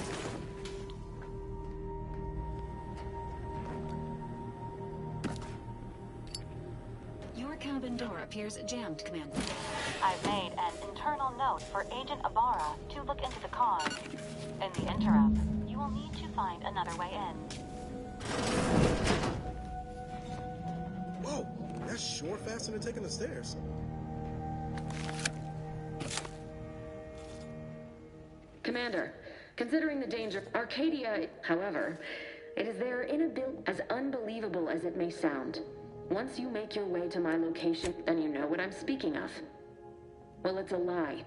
Your cabin door appears jammed, Commander. I've made an internal note for Agent Ibarra to look into the cause. In the interim, you will need to find another way in. Whoa, that's sure faster than taking the stairs. Commander, considering the danger, Arcadia, however, it is their inability, as unbelievable as it may sound. Once you make your way to my location, then you know what I'm speaking of. Well, it's a lie.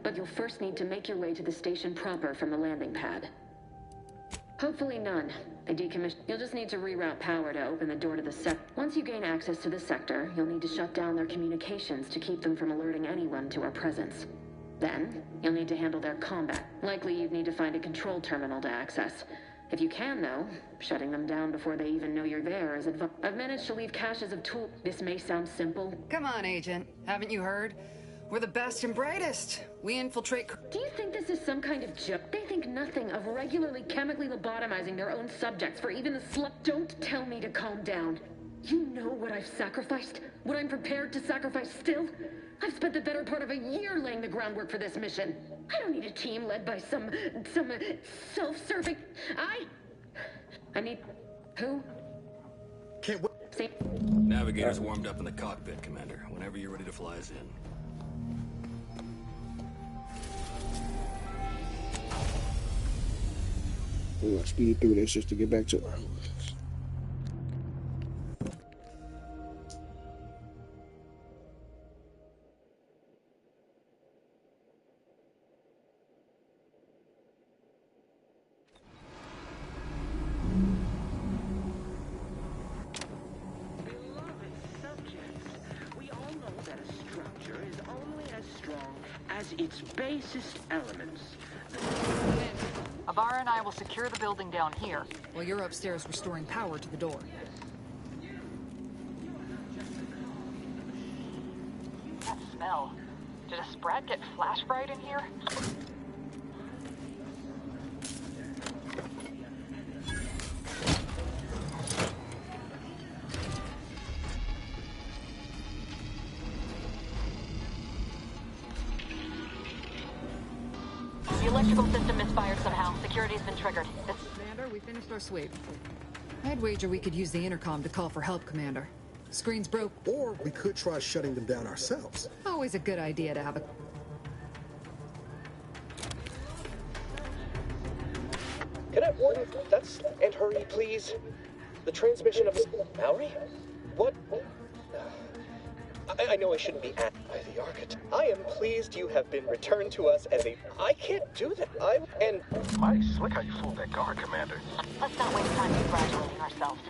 But you'll first need to make your way to the station proper from the landing pad. Hopefully none. They decommission. You'll just need to reroute power to open the door to the Once you gain access to the sector, you'll need to shut down their communications to keep them from alerting anyone to our presence. Then, you'll need to handle their combat. Likely you'd need to find a control terminal to access. If you can, though, shutting them down before they even know you're there is advised. I've managed to leave caches of tools. This may sound simple. Come on, Agent. Haven't you heard? We're the best and brightest. We infiltrate... Do you think this is some kind of joke? They think nothing of regularly chemically lobotomizing their own subjects for even the Don't tell me to calm down. You know what I've sacrificed? What I'm prepared to sacrifice still? I've spent the better part of a year laying the groundwork for this mission. I don't need a team led by some self-serving... I need... Who? Can't wait. See? Navigator's warmed up in the cockpit, Commander. Whenever you're ready to fly us in. We're gonna speed through this just to get back to our... As its basest elements. Abara and I will secure the building down here. While you're upstairs restoring power to the door. That smell. Did a Sprat get flash fried in here? The electrical system misfired somehow. Security's been triggered. Commander, we finished our sweep. I'd wager we could use the intercom to call for help, Commander. Screen's broke. Or we could try shutting them down ourselves. Always a good idea to have a... Cadet Warden, that's... And hurry, please. The transmission of... Mallory? What? I know I shouldn't be asked by the architect. I am pleased you have been returned to us as a... I can't do that. And... Mighty slick how you fooled that guard, Commander. Let's not waste time congratulating ourselves.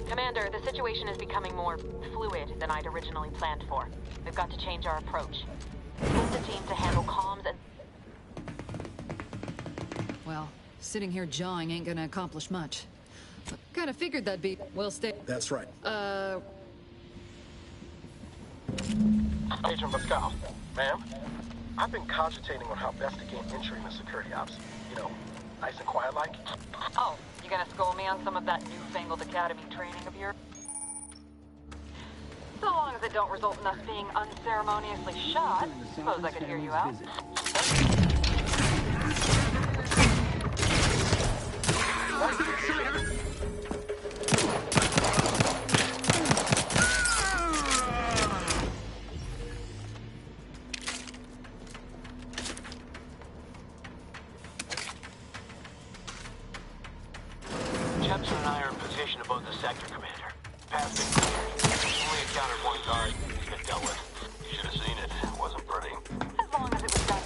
Commander, the situation is becoming more fluid than I'd originally planned for. We've got to change our approach. Send a team to handle comms and... Well, sitting here jawing ain't gonna accomplish much. Kinda figured that'd be... Well, stay... That's right. Agent Pascal, ma'am, I've been cogitating on how best to gain entry in the security ops. You know, nice and quiet like. Oh, you gonna school me on some of that newfangled academy training of yours? So long as it don't result in us being unceremoniously shot, suppose I could hear you out. Jepson and I are in position above the sector, Commander. Path's been cleared. Only encountered one guard. He's been dealt with. You should have seen it. It wasn't pretty. As long as it was done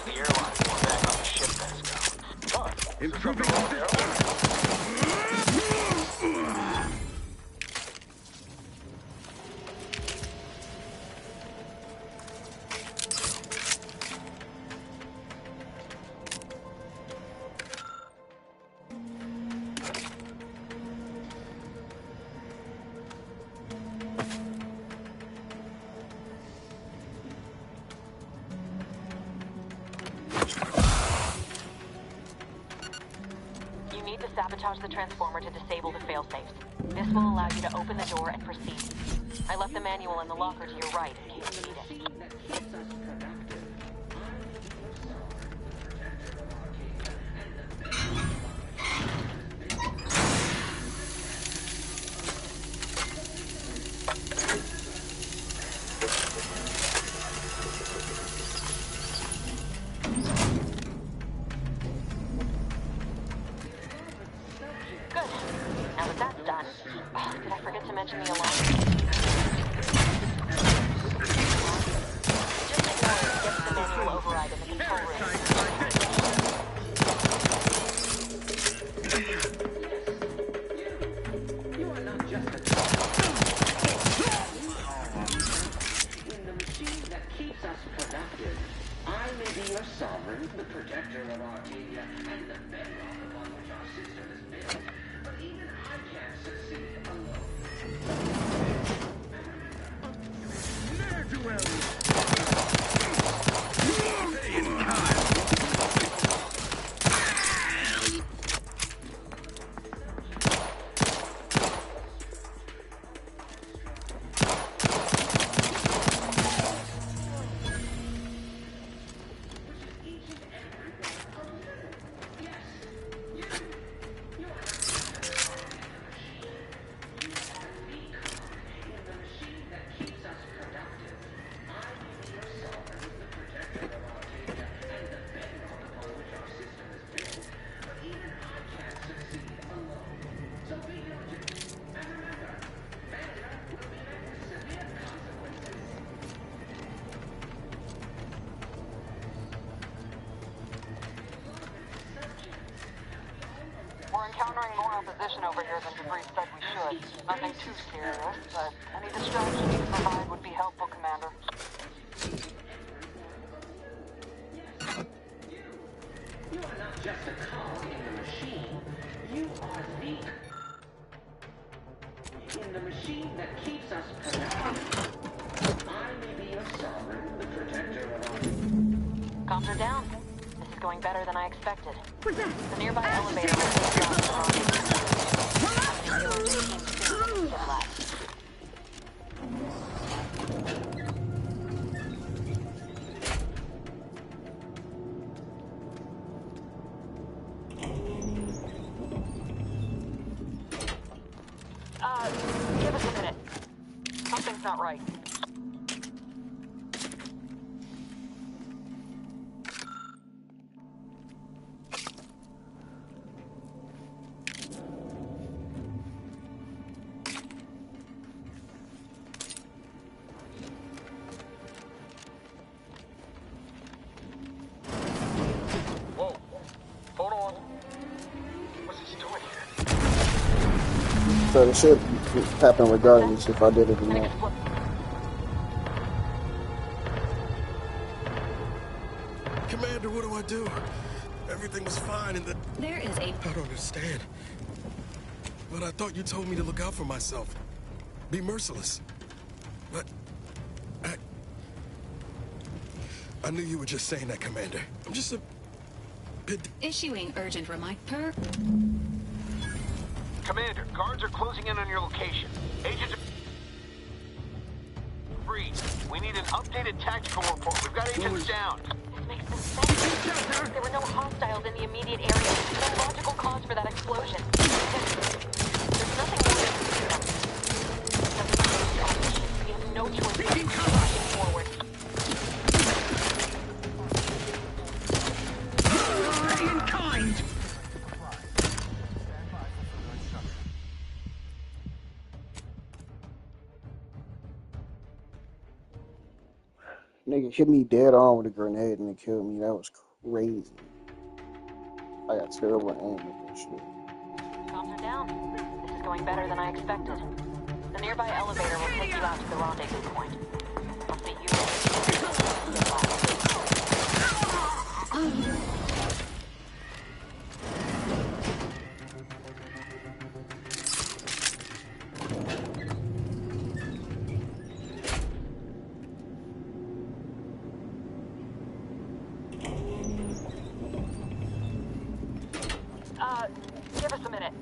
The airline's going back on the ship, Pascal. But, improving on there. You need to sabotage the transformer to disable the failsafes. This will allow you to open the door and proceed. I left the manual in the locker to your right in case you need it. Did I forget to mention the alarm? Just ignore it. Get the manual override in the control room. You are not just a in the machine that keeps us productive, I I may be your sovereign, the protector of Arcadia, and the bedrock upon which our system is built, but even I can't succeed alone. We're encountering more opposition over here than DeVries said we should. Nothing too serious, but any distraction you can provide would be helpful, Commander. You are not just a cog in the machine. You are in the machine that keeps us productive. I may be your sovereign, the protector of our... Comms are down. This is going better than I expected. The nearby elevator will take you out to the Give us a minute. Something's not right. Whoa. Hold on. What's this doing here? So the shit happened regardless if I did it or not. Commander, what do I do? Everything was fine and There is a... I don't understand. But I thought you told me to look out for myself. Be merciless. But... I knew you were just saying that, Commander. I'm just a bit... Issuing urgent reminder. Commander, guards are closing in on your location. Agents are... Free. We need an updated tactical report. We've got agents down. This makes no sense. There were no hostiles in the immediate area. No logical cause for that explosion. There's nothing more than we have no choice but to keep pushing forward. In kind! Nigga hit me dead on with a grenade and it killed me. That was crazy. I got terrible aim with that shit. Comms are down. This is going better than I expected. The nearby elevator will take you out to the rendezvous point. I'll see you there. Give us a minute.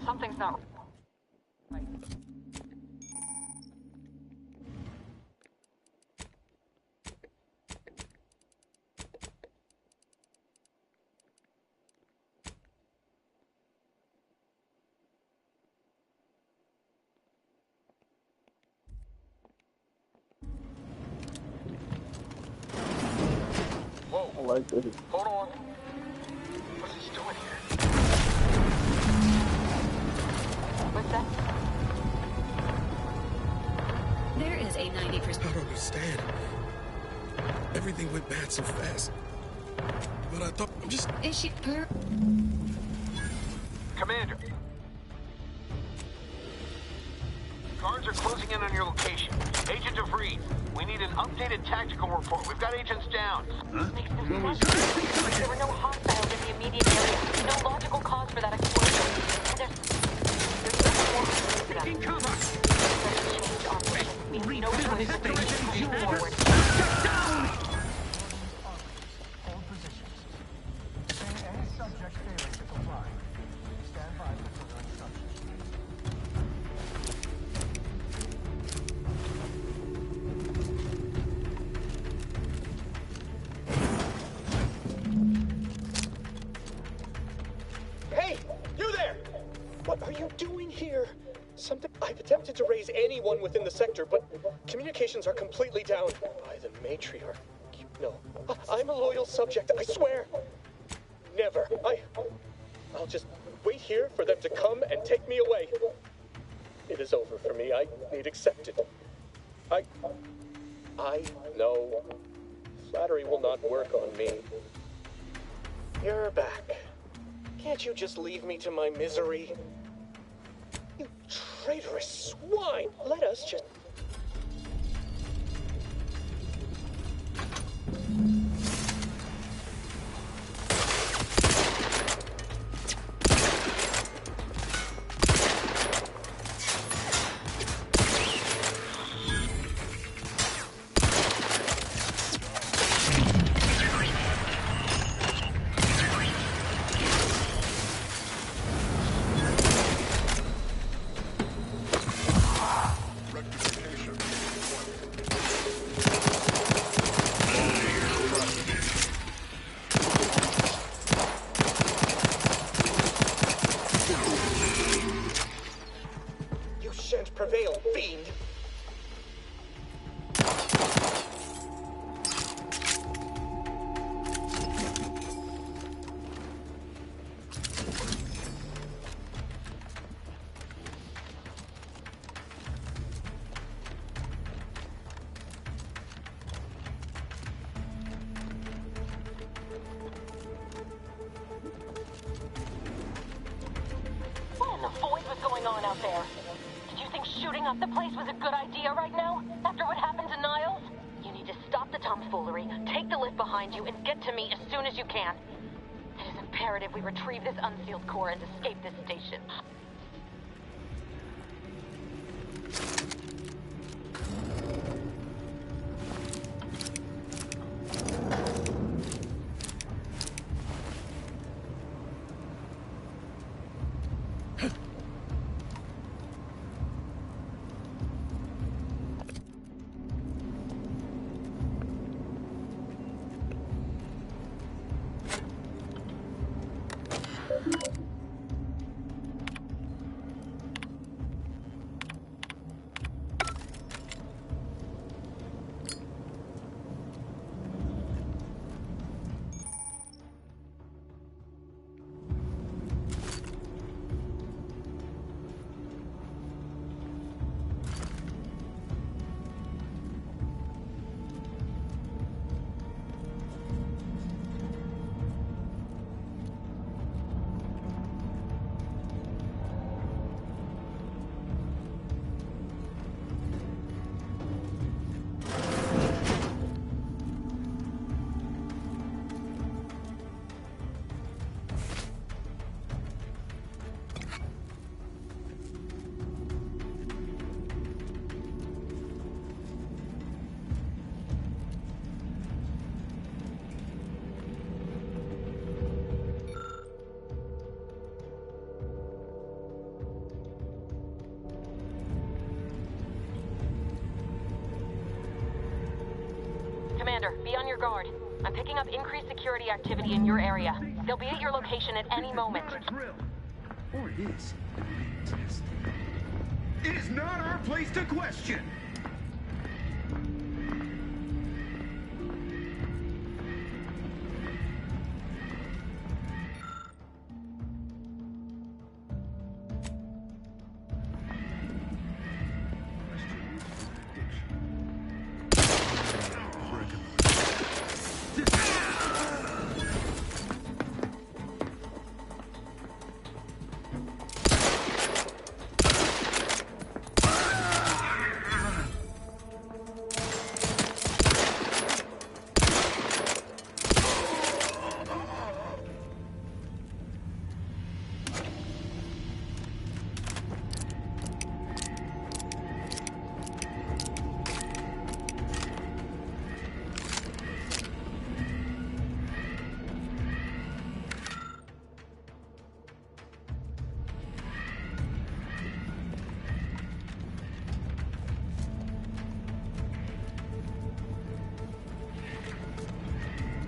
Something's not right. Whoa. I like this. Hold on. What's this doing here? What's that? There is a 90%. I don't understand. Everything went bad so fast. But I thought I'm just... Issue per... Commander. Guards are closing in on your location. Agent DeVries, we need an updated tactical report. We've got agents down. There were no hostiles in the immediate area. No logical cause for that explosion. There's nothing more for them. Taking cover! Change our mission means no choice but to push forward. Shut down! Hold positions. Detain any subject failing to comply. Stand by for further instructions. Hey, you there! What are you doing here? Something. I've attempted to raise anyone within the sector, but communications are completely down. By the matriarch. No, I'm a loyal subject, I swear. Never. I'll just wait here for them to come and take me away. It is over for me. I need accepted. I know. Flattery will not work on me. You're back. Can't you just leave me to my misery? You traitorous swine! Let us just... prevail, fiend! What in the void was going on out there? Did you think shooting up the place was a good idea right now? After what happened to Niles? You need to stop the tomfoolery, take the lift behind you, and get to me as soon as you can. It is imperative we retrieve this unsealed core and escape this station. Commander, be on your guard. I'm picking up increased security activity in your area. They'll be at your location at any moment. Or it is. It is not our place to question!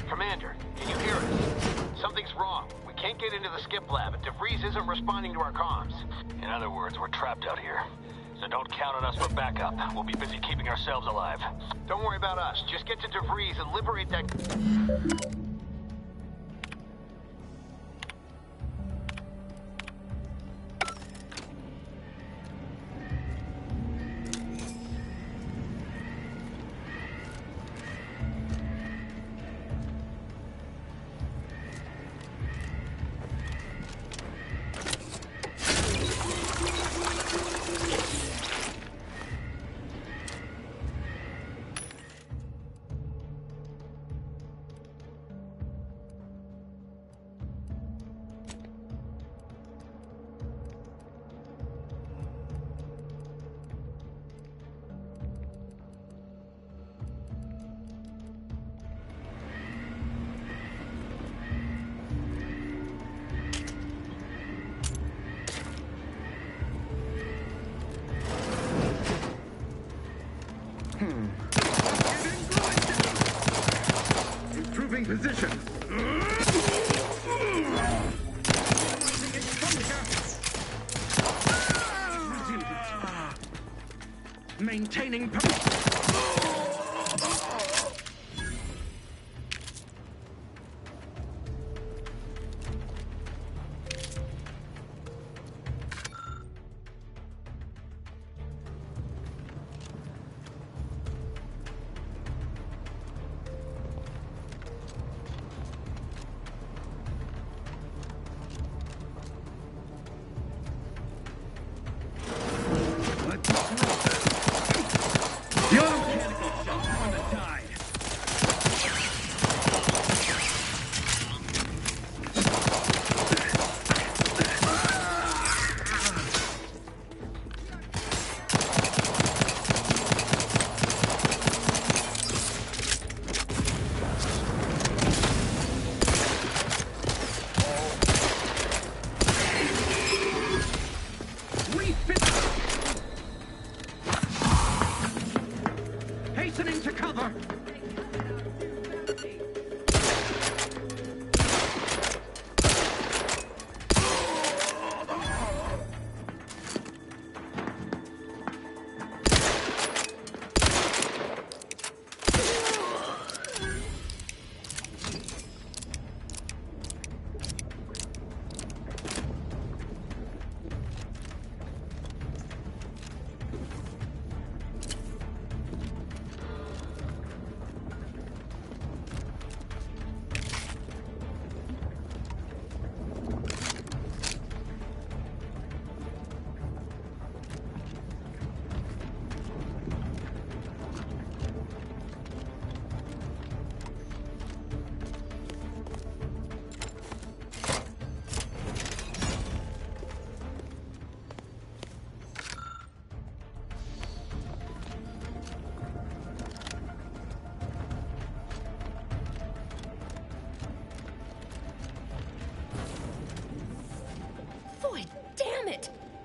Commander, can you hear us? Something's wrong. We can't get into the skip lab, and DeVries isn't responding to our comms. In other words, we're trapped out here. So don't count on us for backup. We'll be busy keeping ourselves alive. Don't worry about us. Just get to DeVries and liberate that... Improving position. Maintaining. Hastening to cover!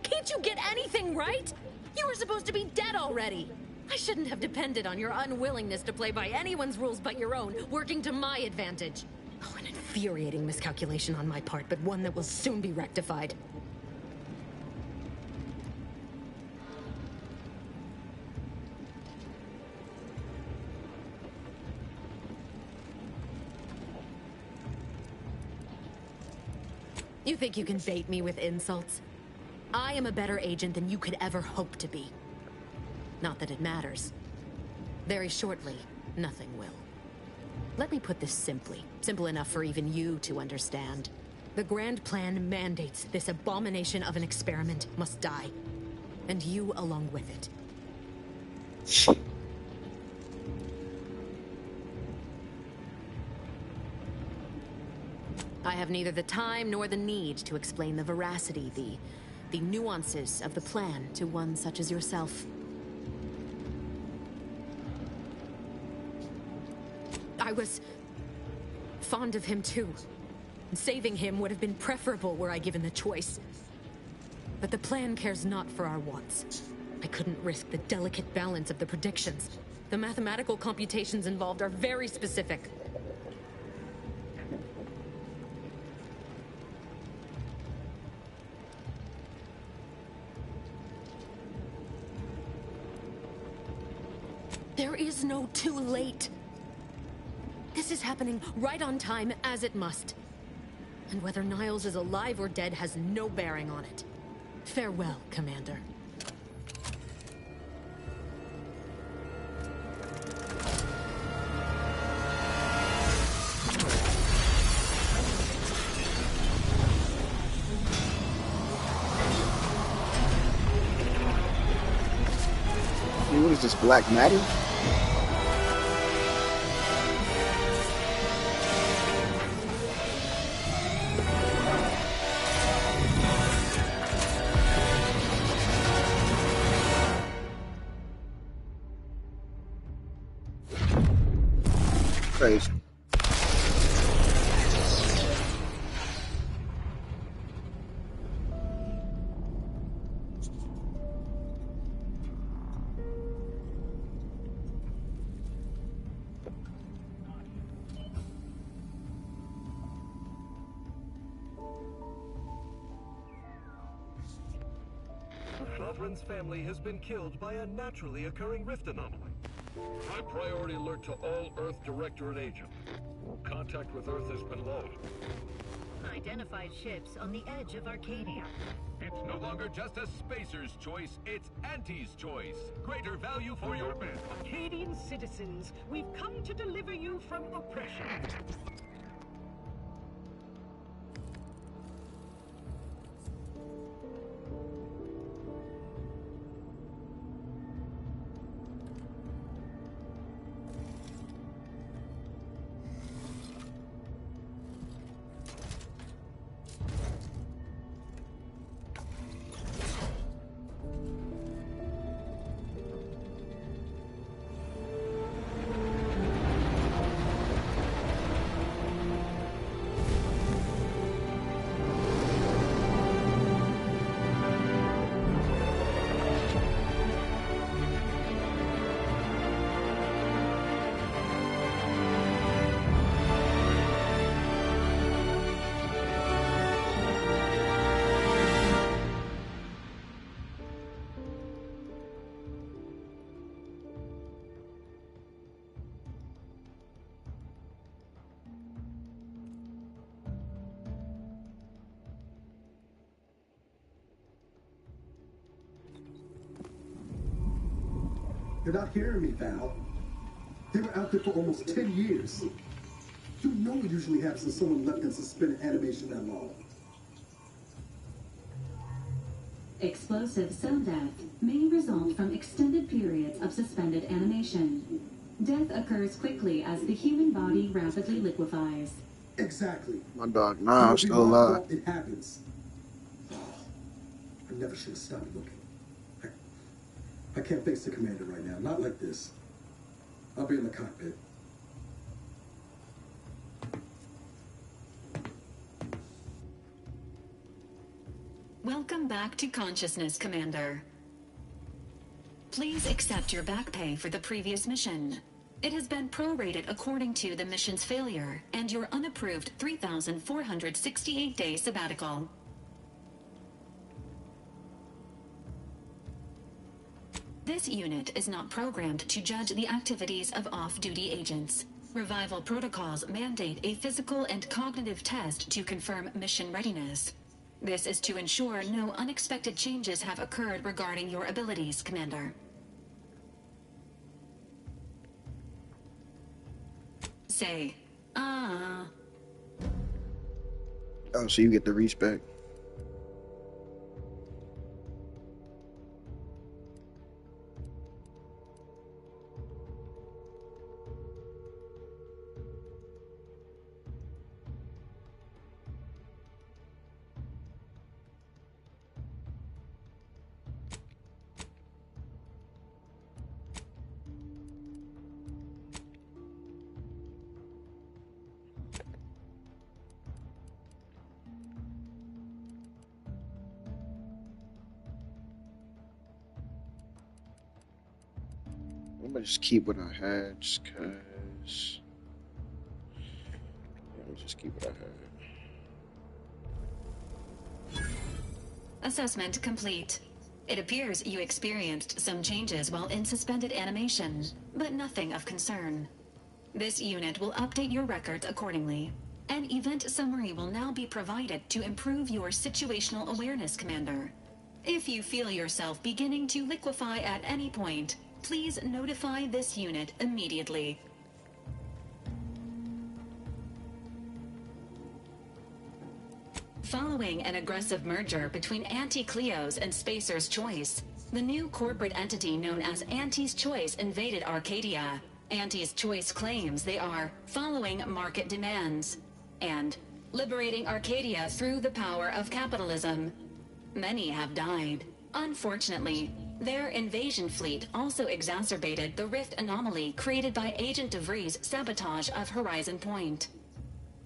Can't you get anything right? You were supposed to be dead already. I shouldn't have depended on your unwillingness to play by anyone's rules but your own, working to my advantage. Oh, an infuriating miscalculation on my part, but one that will soon be rectified. You think you can bait me with insults? I am a better agent than you could ever hope to be. Not that it matters. Very shortly, nothing will. Let me put this simply. Simple enough for even you to understand. The grand plan mandates this abomination of an experiment must die. And you along with it. I have neither the time nor the need to explain the veracity, the nuances of the plan to one such as yourself. I was fond of him too. Saving him would have been preferable were I given the choice. But the plan cares not for our wants. I couldn't risk the delicate balance of the predictions. The mathematical computations involved are very specific. There is no too late. This is happening right on time, as it must. And whether Niles is alive or dead has no bearing on it. Farewell, Commander. What is this, black matter? Crazy. Lothrin's family has been killed by a naturally occurring rift anomaly. High priority alert to all Earth Directorate agents. Contact with Earth has been lost. Identified ships on the edge of Arcadia. It's no longer just a spacer's choice, it's Auntie's choice. Greater value for your men. Arcadian citizens, we've come to deliver you from oppression. You're not hearing me, Val. They were out there for almost 10 years. You know what usually happens when someone left in suspended animation that long. Explosive cell death may result from extended periods of suspended animation. Death occurs quickly as the human body rapidly liquefies. Exactly. My dog, nah, I'm still alive. It happens. Oh, I never should have stopped looking. I can't face the commander right now. Not like this. I'll be in the cockpit. Welcome back to consciousness, Commander. Please accept your back pay for the previous mission. It has been prorated according to the mission's failure and your unapproved 3,468-day sabbatical. This unit is not programmed to judge the activities of off-duty agents. Revival protocols mandate a physical and cognitive test to confirm mission readiness. This is to ensure no unexpected changes have occurred regarding your abilities, Commander. Say, Oh, so you get the respect. I'm gonna just keep what I had, just cause. Let me just keep what I had. Assessment complete. It appears you experienced some changes while in suspended animation, but nothing of concern. This unit will update your records accordingly. An event summary will now be provided to improve your situational awareness, Commander. If you feel yourself beginning to liquefy at any point, please notify this unit immediately. Following an aggressive merger between Anti-Cleo's and Spacer's Choice, the new corporate entity known as Anti's Choice invaded Arcadia. Anti's Choice claims they are following market demands and liberating Arcadia through the power of capitalism. Many have died. Unfortunately, their invasion fleet also exacerbated the rift anomaly created by Agent DeVries' sabotage of Horizon Point.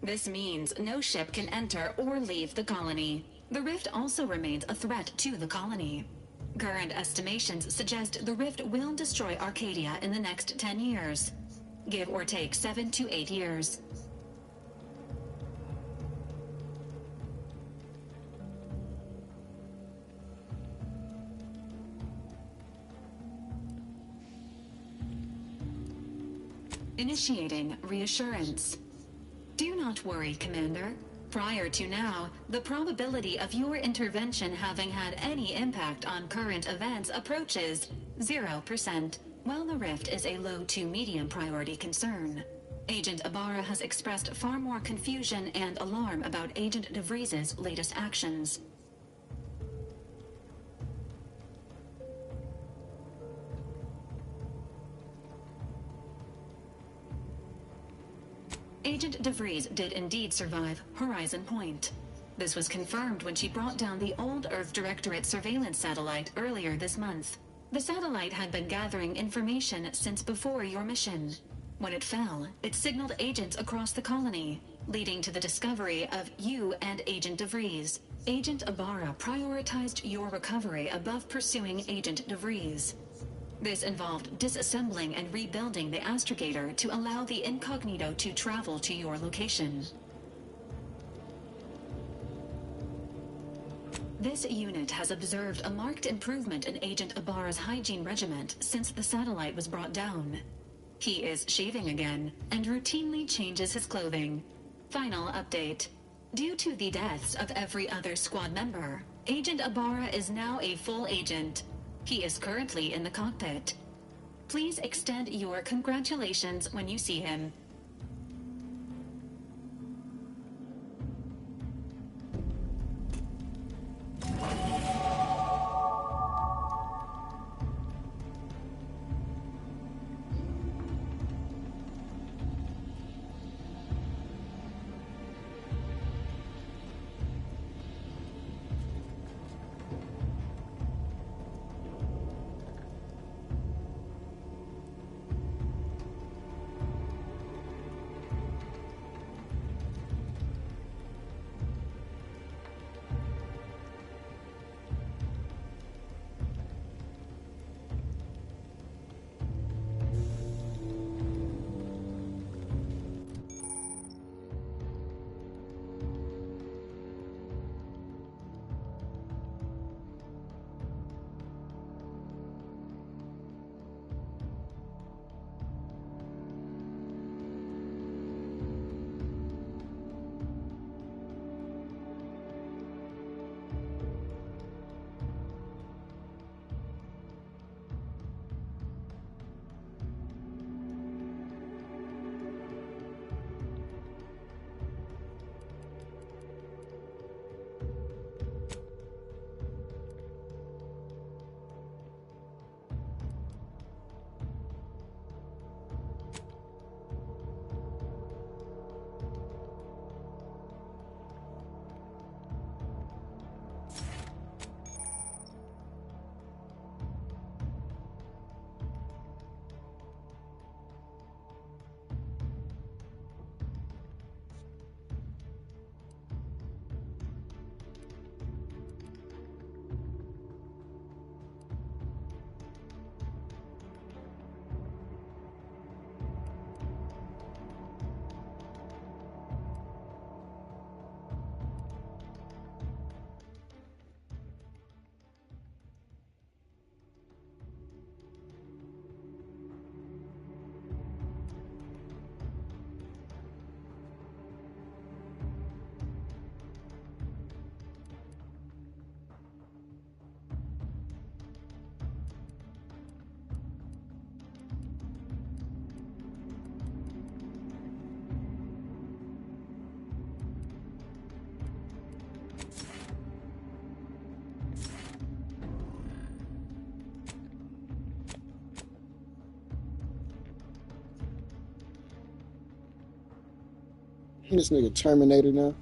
This means no ship can enter or leave the colony. The rift also remains a threat to the colony. Current estimations suggest the rift will destroy Arcadia in the next 10 years. Give or take 7 to 8 years. Initiating reassurance. Do not worry, Commander. Prior to now, the probability of your intervention having had any impact on current events approaches 0%, while the rift is a low to medium priority concern. Agent Ibarra has expressed far more confusion and alarm about Agent DeVries' latest actions. Agent DeVries did indeed survive Horizon Point. This was confirmed when she brought down the old Earth Directorate surveillance satellite earlier this month. The satellite had been gathering information since before your mission. When it fell, it signaled agents across the colony, leading to the discovery of you and Agent DeVries. Agent Ibarra prioritized your recovery above pursuing Agent DeVries. This involved disassembling and rebuilding the astrogator to allow the incognito to travel to your location. This unit has observed a marked improvement in Agent Ibarra's hygiene regimen since the satellite was brought down. He is shaving again and routinely changes his clothing. Final update. Due to the deaths of every other squad member, Agent Ibarra is now a full agent. He is currently in the cockpit. Please extend your congratulations when you see him. This nigga Terminator now.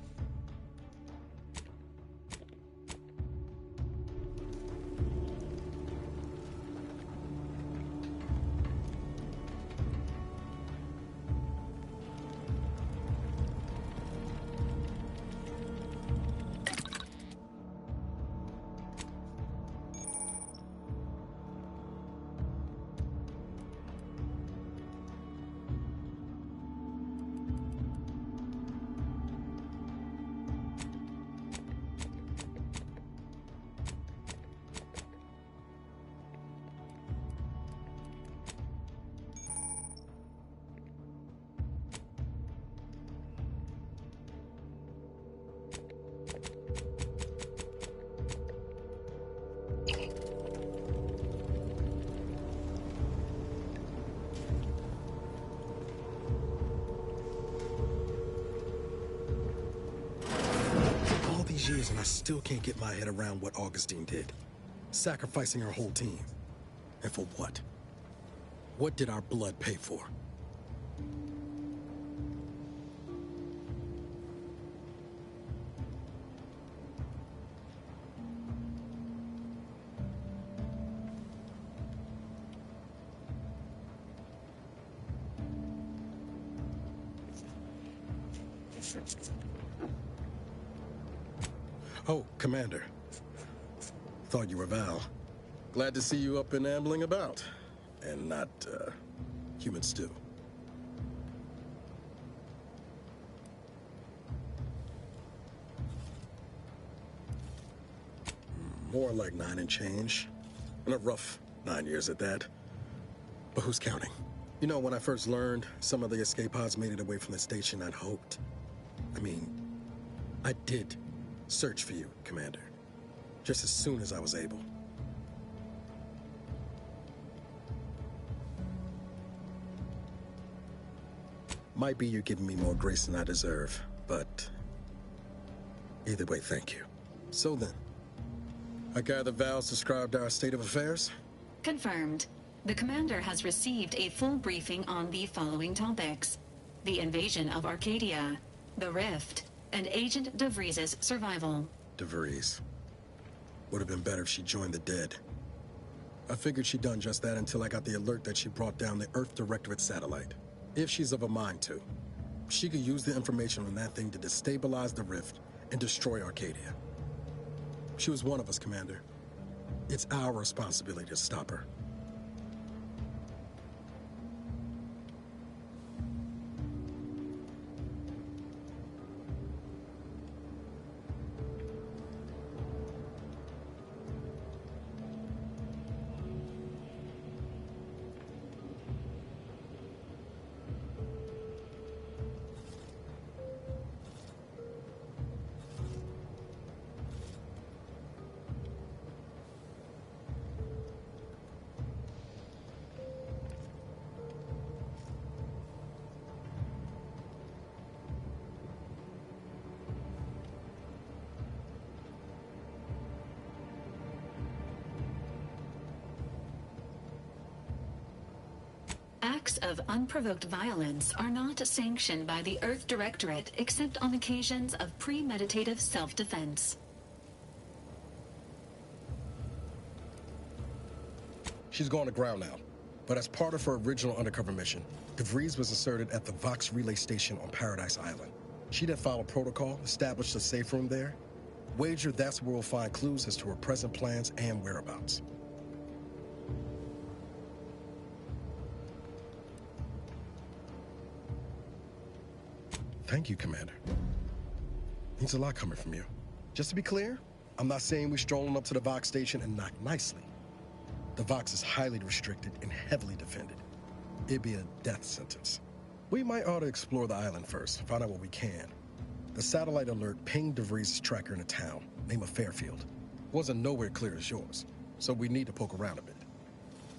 All these years and I still can't get my head around what Augustine did. Sacrificing her whole team. And for what? What did our blood pay for? Oh, Commander. Thought you were Val. Glad to see you up and ambling about. And not, human stew. More like 9 and change. And a rough 9 years at that. But who's counting? You know, when I first learned some of the escape pods made it away from the station, I'd hoped. I did search for you, Commander. Just as soon as I was able. Might be you're giving me more grace than I deserve, but either way, thank you. So then, I gather Val's described our state of affairs? Confirmed. The commander has received a full briefing on the following topics: the invasion of Arcadia, the Rift, and Agent DeVries' survival. DeVries. Would have been better if she joined the dead. I figured she'd done just that until I got the alert that she brought down the Earth Directorate satellite. If she's of a mind to, she could use the information from that thing to destabilize the Rift and destroy Arcadia. She was one of us, Commander. It's our responsibility to stop her. Acts of unprovoked violence are not sanctioned by the Earth Directorate except on occasions of premeditative self-defense. She's going to ground now, but as part of her original undercover mission, DeVries was inserted at the Vox Relay Station on Paradise Island. She then followed protocol, established a safe room there. Wager that's where we'll find clues as to her present plans and whereabouts. Thank you, Commander. Means a lot coming from you. Just to be clear, I'm not saying we're strolling up to the Vox station and knock nicely. The Vox is highly restricted and heavily defended. It'd be a death sentence. We might ought to explore the island first, find out what we can. The satellite alert pinged DeVries' tracker in a town, name of Fairfield. Wasn't nowhere clear as yours, so we need to poke around a bit.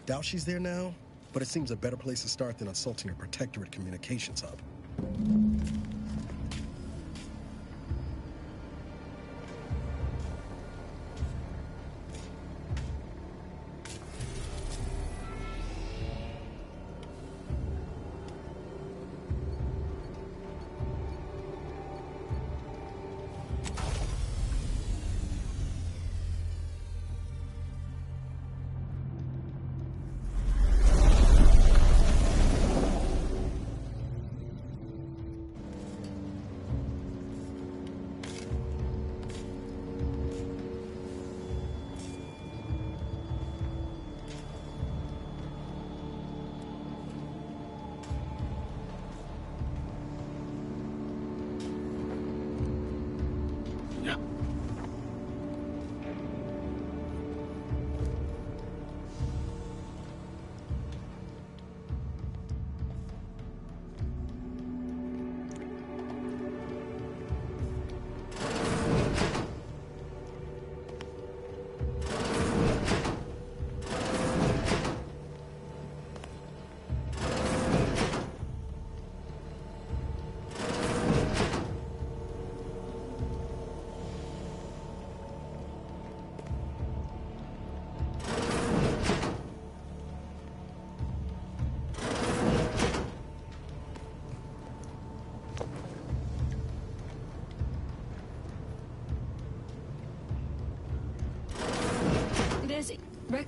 Doubt she's there now, but it seems a better place to start than assaulting a protectorate communications hub.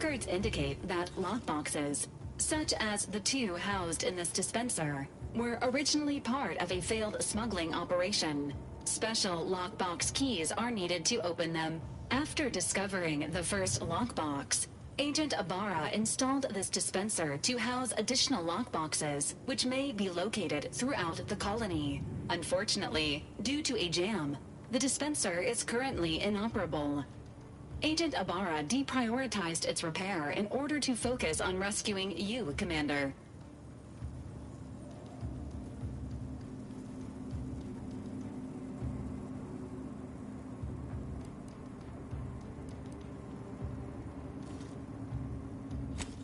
Records indicate that lockboxes, such as the two housed in this dispenser, were originally part of a failed smuggling operation. Special lockbox keys are needed to open them. After discovering the first lockbox, Agent Ibarra installed this dispenser to house additional lockboxes, which may be located throughout the colony. Unfortunately, due to a jam, the dispenser is currently inoperable. Agent Ibarra deprioritized its repair in order to focus on rescuing you, Commander.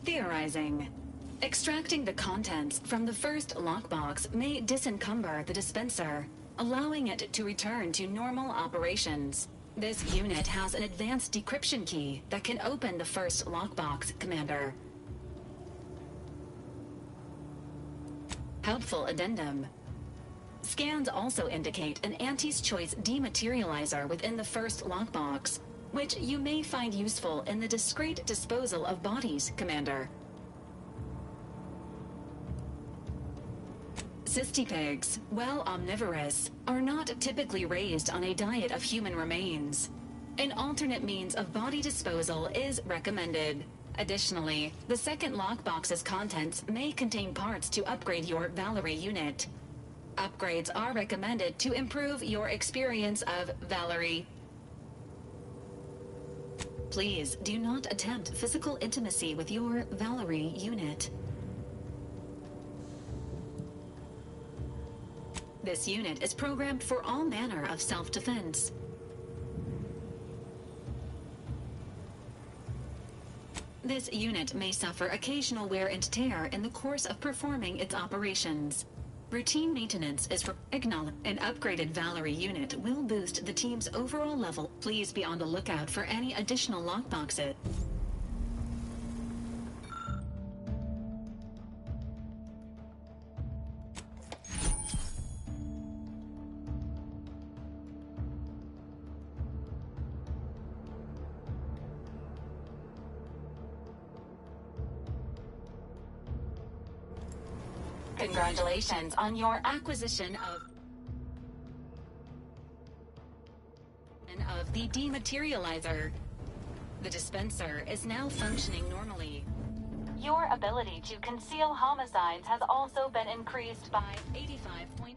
Theorizing. Extracting the contents from the first lockbox may disencumber the dispenser, allowing it to return to normal operations. This unit has an advanced decryption key that can open the first lockbox, Commander. Helpful addendum. Scans also indicate an Auntie's Choice dematerializer within the first lockbox, which you may find useful in the discreet disposal of bodies, Commander. Cystipigs, while omnivorous, are not typically raised on a diet of human remains. An alternate means of body disposal is recommended. Additionally, the second lockbox's contents may contain parts to upgrade your Valerie unit. Upgrades are recommended to improve your experience of Valerie. Please do not attempt physical intimacy with your Valerie unit. This unit is programmed for all manner of self-defense. This unit may suffer occasional wear and tear in the course of performing its operations. Routine maintenance is acknowledged. An upgraded Valerie unit will boost the team's overall level. Please be on the lookout for any additional lockboxes. Congratulations on your acquisition of the dematerializer. The dispenser is now functioning normally. Your ability to conceal homicides has also been increased by 85.9%.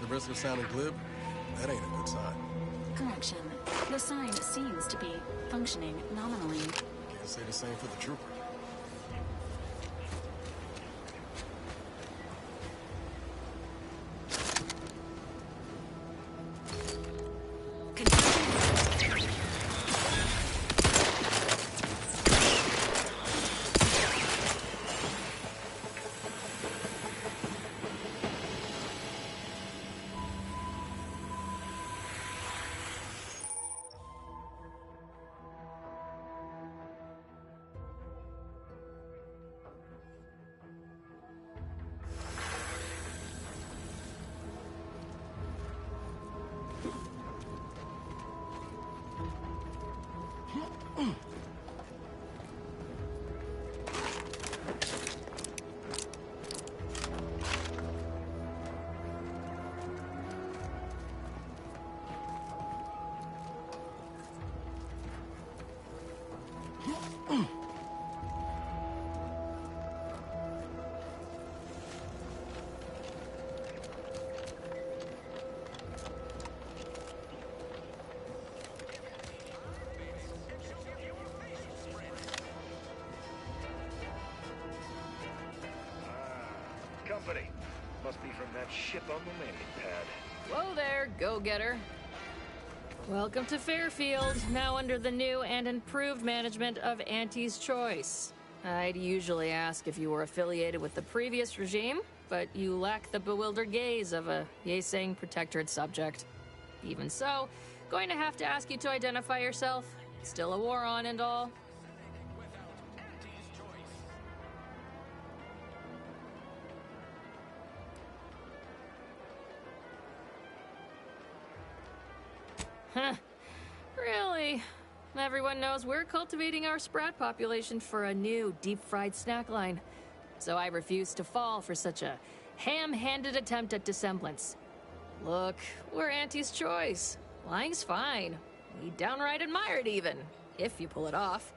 risk of sounding glib, that ain't a good sign. Correction. The sign seems to be functioning nominally. Can't say the same for the trooper. Company. Must be from that ship on the landing pad. Whoa there, go-getter. Welcome to Fairfield, now under the new and improved management of Auntie's Choice. I'd usually ask if you were affiliated with the previous regime, but you lack the bewildered gaze of a yay-saying protectorate subject. Even so, going to have to ask you to identify yourself. Still a war on and all. Huh. Really? Everyone knows we're cultivating our sprat population for a new deep-fried snack line. So I refuse to fall for such a ham-handed attempt at dissemblance. Look, we're Auntie's Choice. Lying's fine. We downright admire it even, if you pull it off.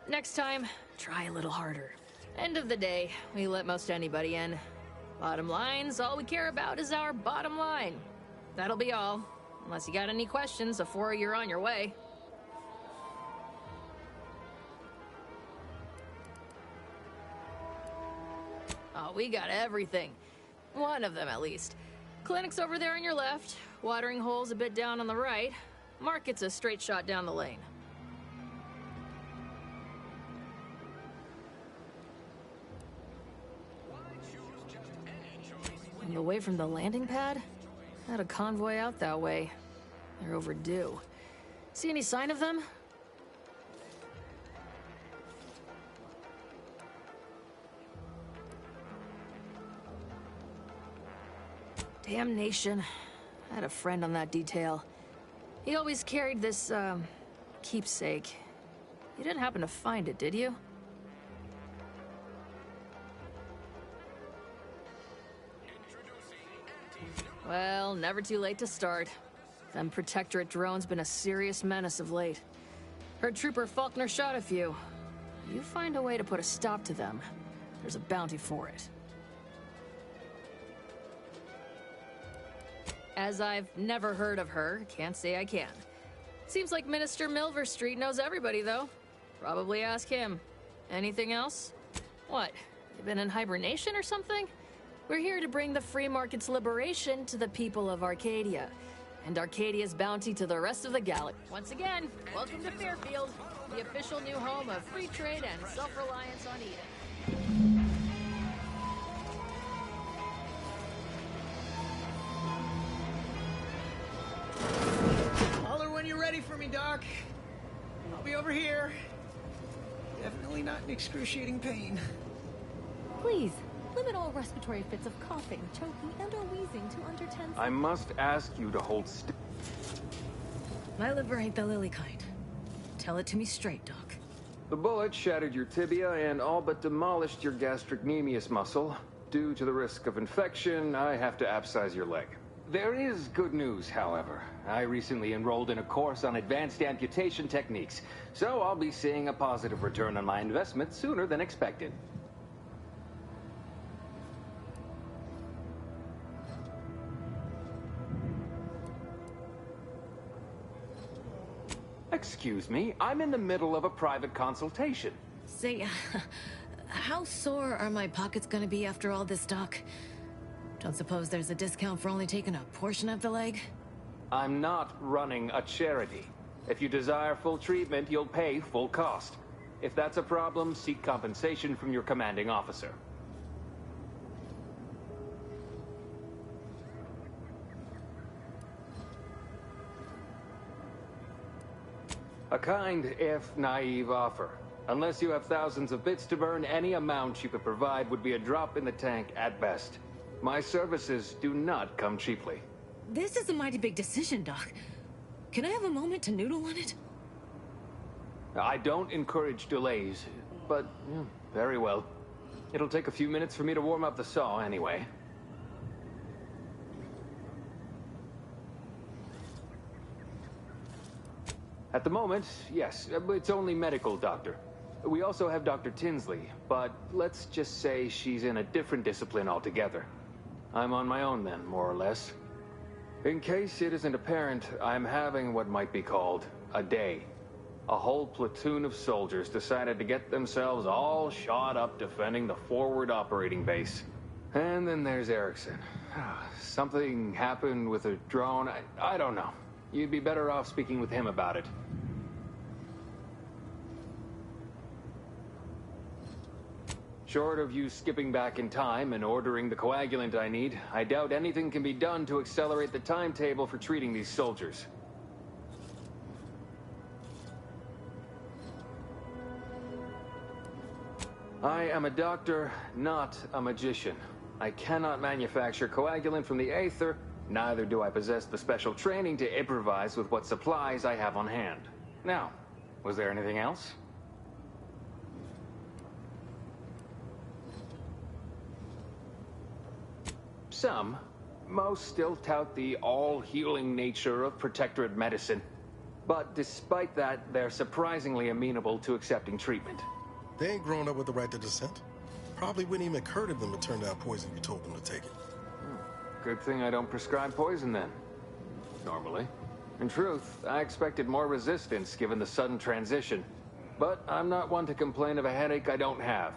Next time, try a little harder. End of the day, we let most anybody in. Bottom line's all we care about is our bottom line. That'll be all. Unless you got any questions before you're on your way. Oh, we got everything. One of them, at least. Clinic's over there on your left. Watering hole's a bit down on the right. Market's a straight shot down the lane. On the way from the landing pad? Had a convoy out that way. They're overdue. See any sign of them? Damnation. I had a friend on that detail. He always carried this, keepsake. You didn't happen to find it, did you? Well, never too late to start. Them Protectorate drones been a serious menace of late. Heard Trooper Faulkner shot a few. You find a way to put a stop to them, there's a bounty for it. As I've never heard of her, can't say I can. Seems like Minister Milver Street knows everybody, though. Probably ask him. Anything else? What, you been in hibernation or something? We're here to bring the free market's liberation to the people of Arcadia, and Arcadia's bounty to the rest of the galaxy. Once again, welcome to Fairfield, the official new home of free trade and self-reliance on Eden. Holler when you're ready for me, Doc. I'll be over here. Definitely not in excruciating pain. Please, limit all respiratory fits of coughing, choking, and or wheezing to under 10 seconds. I must ask you to hold still. My liver ain't the lily kind. Tell it to me straight, Doc. The bullet shattered your tibia and all but demolished your gastrocnemius muscle. Due to the risk of infection, I have to abscise your leg. There is good news, however. I recently enrolled in a course on advanced amputation techniques, so I'll be seeing a positive return on my investment sooner than expected. Excuse me, I'm in the middle of a private consultation. Say, how sore are my pockets gonna be after all this, Doc? Don't suppose there's a discount for only taking a portion of the leg? I'm not running a charity. If you desire full treatment, you'll pay full cost. If that's a problem, seek compensation from your commanding officer. A kind, if naive, offer. Unless you have thousands of bits to burn, any amount you could provide would be a drop in the tank at best. My services do not come cheaply. This is a mighty big decision, Doc. Can I have a moment to noodle on it? I don't encourage delays, but very well. It'll take a few minutes for me to warm up the saw anyway. At the moment, yes, it's only medical, Doctor. We also have Dr. Tinsley, but let's just say she's in a different discipline altogether. I'm on my own then, more or less. In case it isn't apparent, I'm having what might be called a day. A whole platoon of soldiers decided to get themselves all shot up defending the forward operating base. And then there's Erickson. Something happened with a drone. I don't know. You'd be better off speaking with him about it. Short of you skipping back in time and ordering the coagulant I need, I doubt anything can be done to accelerate the timetable for treating these soldiers. I am a doctor, not a magician. I cannot manufacture coagulant from the aether, neither do I possess the special training to improvise with what supplies I have on hand. Now, was there anything else? Some. Most still tout the all-healing nature of Protectorate medicine. But despite that, they're surprisingly amenable to accepting treatment. They ain't grown up with the right to dissent. Probably wouldn't even occur to them to turn down poison if you told them to take it. Good thing I don't prescribe poison then. Normally. In truth, I expected more resistance given the sudden transition. But I'm not one to complain of a headache I don't have.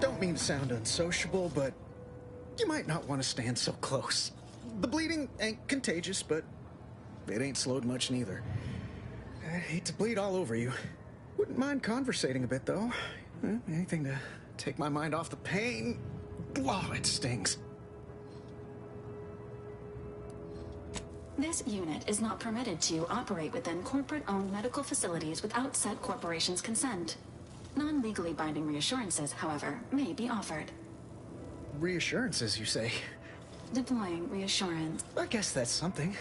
Don't mean to sound unsociable, but you might not want to stand so close. The bleeding ain't contagious, but it ain't slowed much neither. I hate to bleed all over you. Wouldn't mind conversating a bit, though. Anything to take my mind off the pain. Oh, it stings. This unit is not permitted to operate within corporate-owned medical facilities without said corporation's consent. Non-legally binding reassurances, however, may be offered. Reassurances, you say? Deploying reassurance. I guess that's something.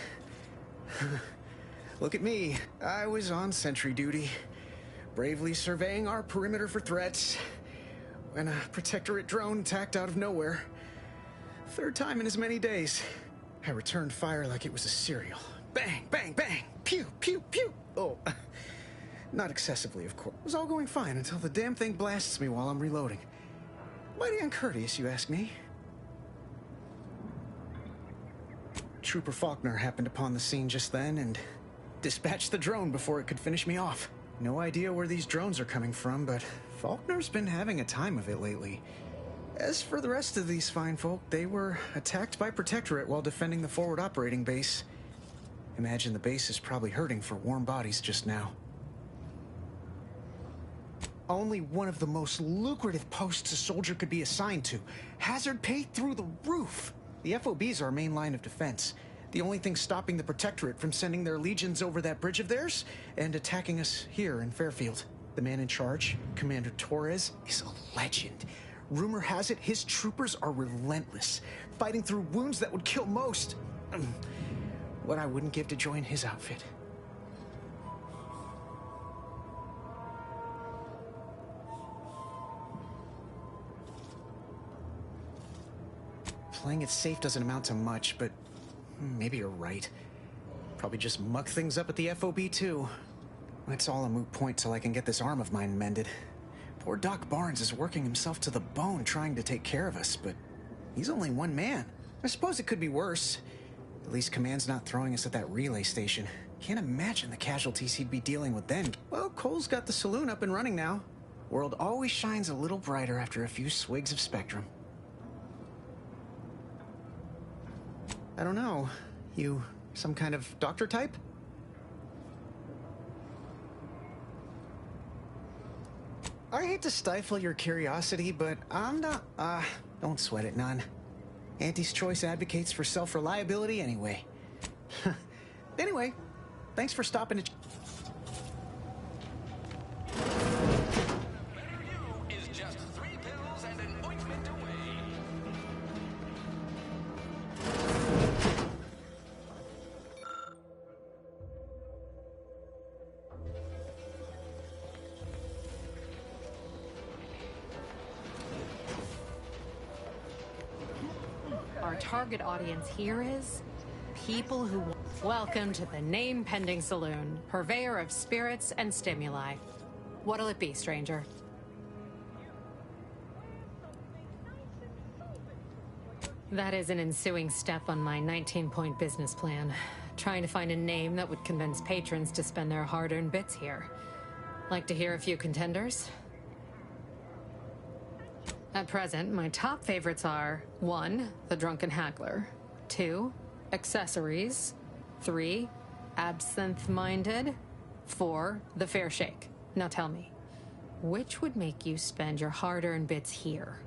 Look at me. I was on sentry duty, bravely surveying our perimeter for threats, when a Protectorate drone attacked out of nowhere. Third time in as many days. I returned fire like it was a cereal. Bang, bang, bang! Pew, pew, pew! Oh, not excessively, of course. It was all going fine until the damn thing blasts me while I'm reloading. Mighty uncourteous, you ask me. Trooper Faulkner happened upon the scene just then and dispatched the drone before it could finish me off. No idea where these drones are coming from, but Faulkner's been having a time of it lately. As for the rest of these fine folk, they were attacked by Protectorate while defending the forward operating base. Imagine the base is probably hurting for warm bodies just now. Only one of the most lucrative posts a soldier could be assigned to. Hazard pay through the roof. The FOB's our main line of defense. The only thing stopping the Protectorate from sending their legions over that bridge of theirs and attacking us here in Fairfield. The man in charge, Commander Torres, is a legend. Rumor has it his troopers are relentless, fighting through wounds that would kill most. What I wouldn't give to join his outfit. Playing it safe doesn't amount to much, but maybe you're right. Probably just muck things up at the FOB too. It's all a moot point till I can get this arm of mine mended. Poor Doc Barnes is working himself to the bone trying to take care of us, but he's only one man. I suppose it could be worse. At least Command's not throwing us at that relay station. Can't imagine the casualties he'd be dealing with then. Well, Cole's got the saloon up and running now. World always shines a little brighter after a few swigs of Spectrum. I don't know. You some kind of doctor type? I hate to stifle your curiosity, but I'm not... don't sweat it none. Auntie's Choice advocates for self-reliability anyway. Anyway, thanks for stopping to... Is just 3 pills and an ointment away. Our target audience here is people who... Welcome to the name-pending saloon, purveyor of spirits and stimuli. What'll it be, stranger? That is an ensuing step on my 19-point business plan. Trying to find a name that would convince patrons to spend their hard-earned bits here. Like to hear a few contenders? At present, my top favorites are 1. The Drunken Haggler, 2. Accessories, 3. Absinthe-Minded, 4. The Fair Shake. Now tell me, which would make you spend your hard-earned bits here?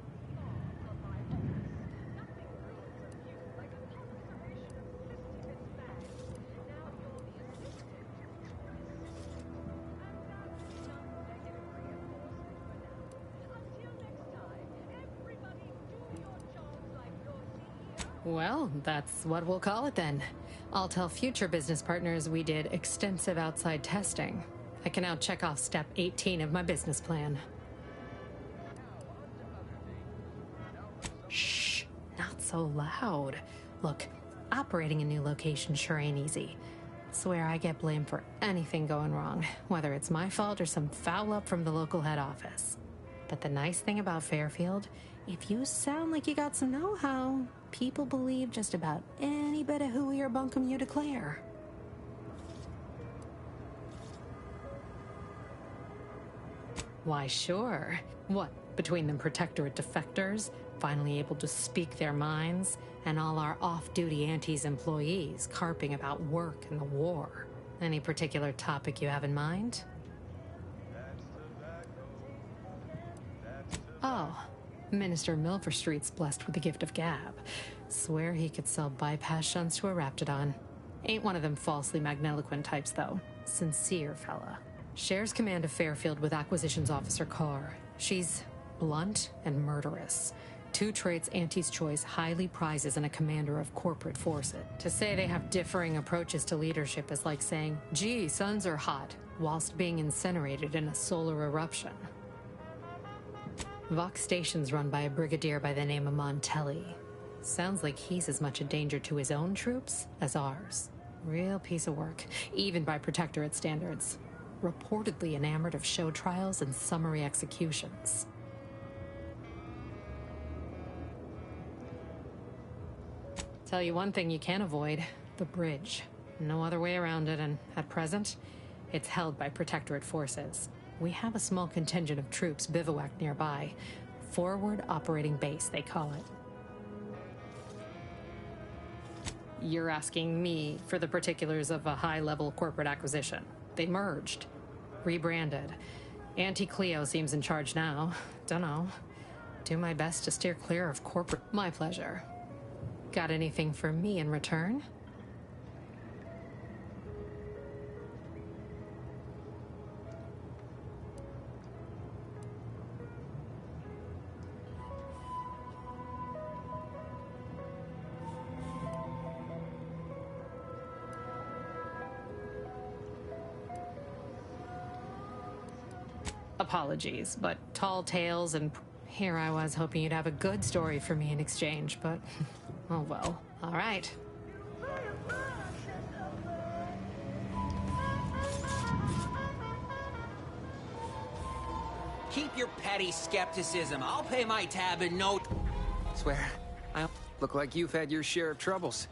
Well, that's what we'll call it then. I'll tell future business partners we did extensive outside testing. I can now check off step 18 of my business plan. Shh, not so loud. Look, operating a new location sure ain't easy. Swear I get blamed for anything going wrong, whether it's my fault or some foul up from the local head office. But the nice thing about Fairfield, if you sound like you got some know-how, people believe just about any bit of hooey or bunkum you declare. Why, sure. What, between them Protectorate defectors, finally able to speak their minds, and all our off-duty Antes employees carping about work and the war? Any particular topic you have in mind? Oh, Minister Milverstreet's blessed with the gift of gab. Swear he could sell bypass shunts to a Raptidon. Ain't one of them falsely magniloquent types, though. Sincere fella. Shares command of Fairfield with Acquisitions Officer Carr. She's blunt and murderous. 2 traits Auntie's Choice highly prizes in a commander of corporate forces. To say they have differing approaches to leadership is like saying, gee, suns are hot, whilst being incinerated in a solar eruption. Vox Station's run by a brigadier by the name of Montelli. Sounds like he's as much a danger to his own troops as ours. Real piece of work, even by Protectorate standards. Reportedly enamored of show trials and summary executions. Tell you one thing you can't avoid, the bridge. No other way around it, and at present, it's held by Protectorate forces. We have a small contingent of troops bivouacked nearby. Forward Operating Base, they call it. You're asking me for the particulars of a high-level corporate acquisition. They merged. Rebranded. Auntie Cleo seems in charge now. Dunno. Do my best to steer clear of corporate... My pleasure. Got anything for me in return? Apologies, but tall tales and... Here I was hoping you'd have a good story for me in exchange, but... oh well. All right. Keep your petty skepticism. I'll pay my tab in no... Swear, I look like you've had your share of troubles.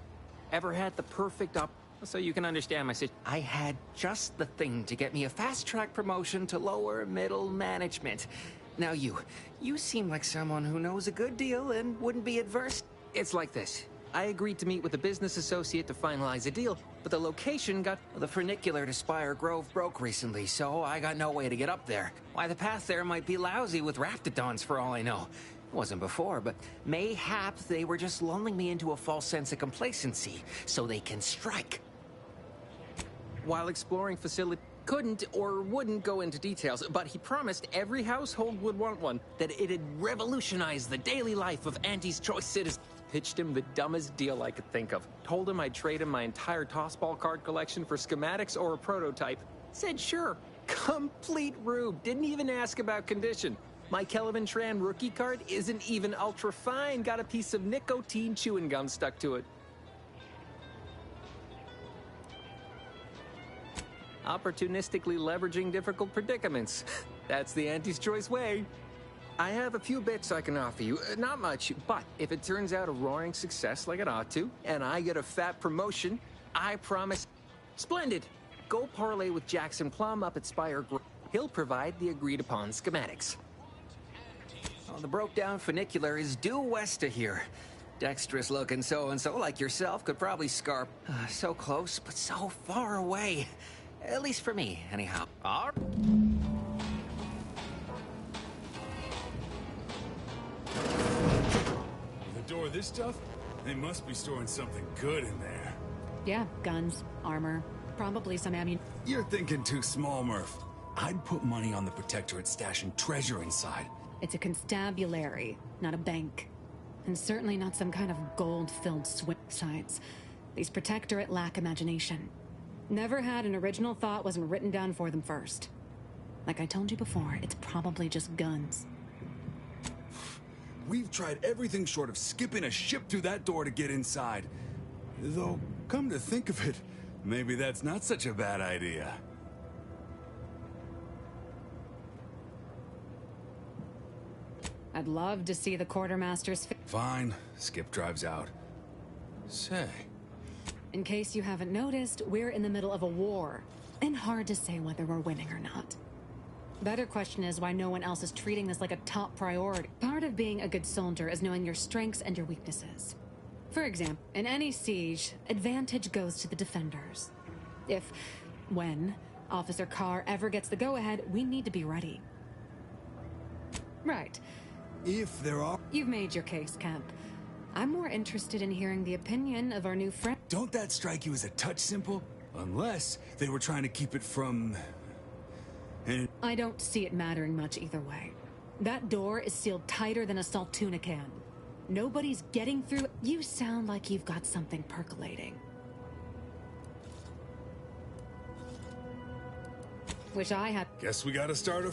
Ever had the perfect so you can understand my situation. I had just the thing to get me a fast-track promotion to lower middle management. Now you seem like someone who knows a good deal and wouldn't be adverse. It's like this. I agreed to meet with a business associate to finalize a deal, but the location got... The funicular to Spire Grove broke recently, so I got no way to get up there. Why, the path there might be lousy with raptidons for all I know. It wasn't before, but mayhaps they were just lulling me into a false sense of complacency so they can strike. While exploring facility, couldn't or wouldn't go into details, but he promised every household would want one, that it'd revolutionize the daily life of Auntie's choice citizens. Pitched him the dumbest deal I could think of. Told him I'd trade him my entire tossball card collection for schematics or a prototype. Said sure. Complete rube. Didn't even ask about condition. My Kelvin Tran rookie card isn't even ultra fine. Got a piece of nicotine chewing gum stuck to it. Opportunistically leveraging difficult predicaments. That's the Auntie's choice way. I have a few bits I can offer you. Not much, but if it turns out a roaring success like it ought to, and I get a fat promotion, I promise... Splendid! Go parlay with Jackson Plum up at Spire Grove. He'll provide the agreed-upon schematics. Well, the broke-down funicular is due west of here. Dexterous-looking so-and-so like yourself could probably scarp. So close, but so far away. At least for me, anyhow. All right. The door this stuff? They must be storing something good in there. Yeah, guns, armor, probably some ammunition. You're thinking too small, Murph. I'd put money on the Protectorate stashing treasure inside. It's a constabulary, not a bank. And certainly not some kind of gold-filled swim sites. These Protectorate lack imagination. Never had an original thought wasn't written down for them first. Like I told you before, it's probably just guns. We've tried everything short of skipping a ship through that door to get inside. Though, come to think of it, maybe that's not such a bad idea. I'd love to see the quartermaster's... Fine. Skip drives out. Say... In case you haven't noticed, we're in the middle of a war. And hard to say whether we're winning or not. Better question is why no one else is treating this like a top priority. Part of being a good soldier is knowing your strengths and your weaknesses. For example, in any siege, advantage goes to the defenders. When, Officer Carr ever gets the go-ahead, we need to be ready. Right. If there are... You've made your case, Kemp. I'm more interested in hearing the opinion of our new friend. Don't that strike you as a touch simple? Unless they were trying to keep it from... I don't see it mattering much either way. That door is sealed tighter than a salt tuna can. Nobody's getting through. You sound like you've got something percolating. Wish I had... Guess we gotta start a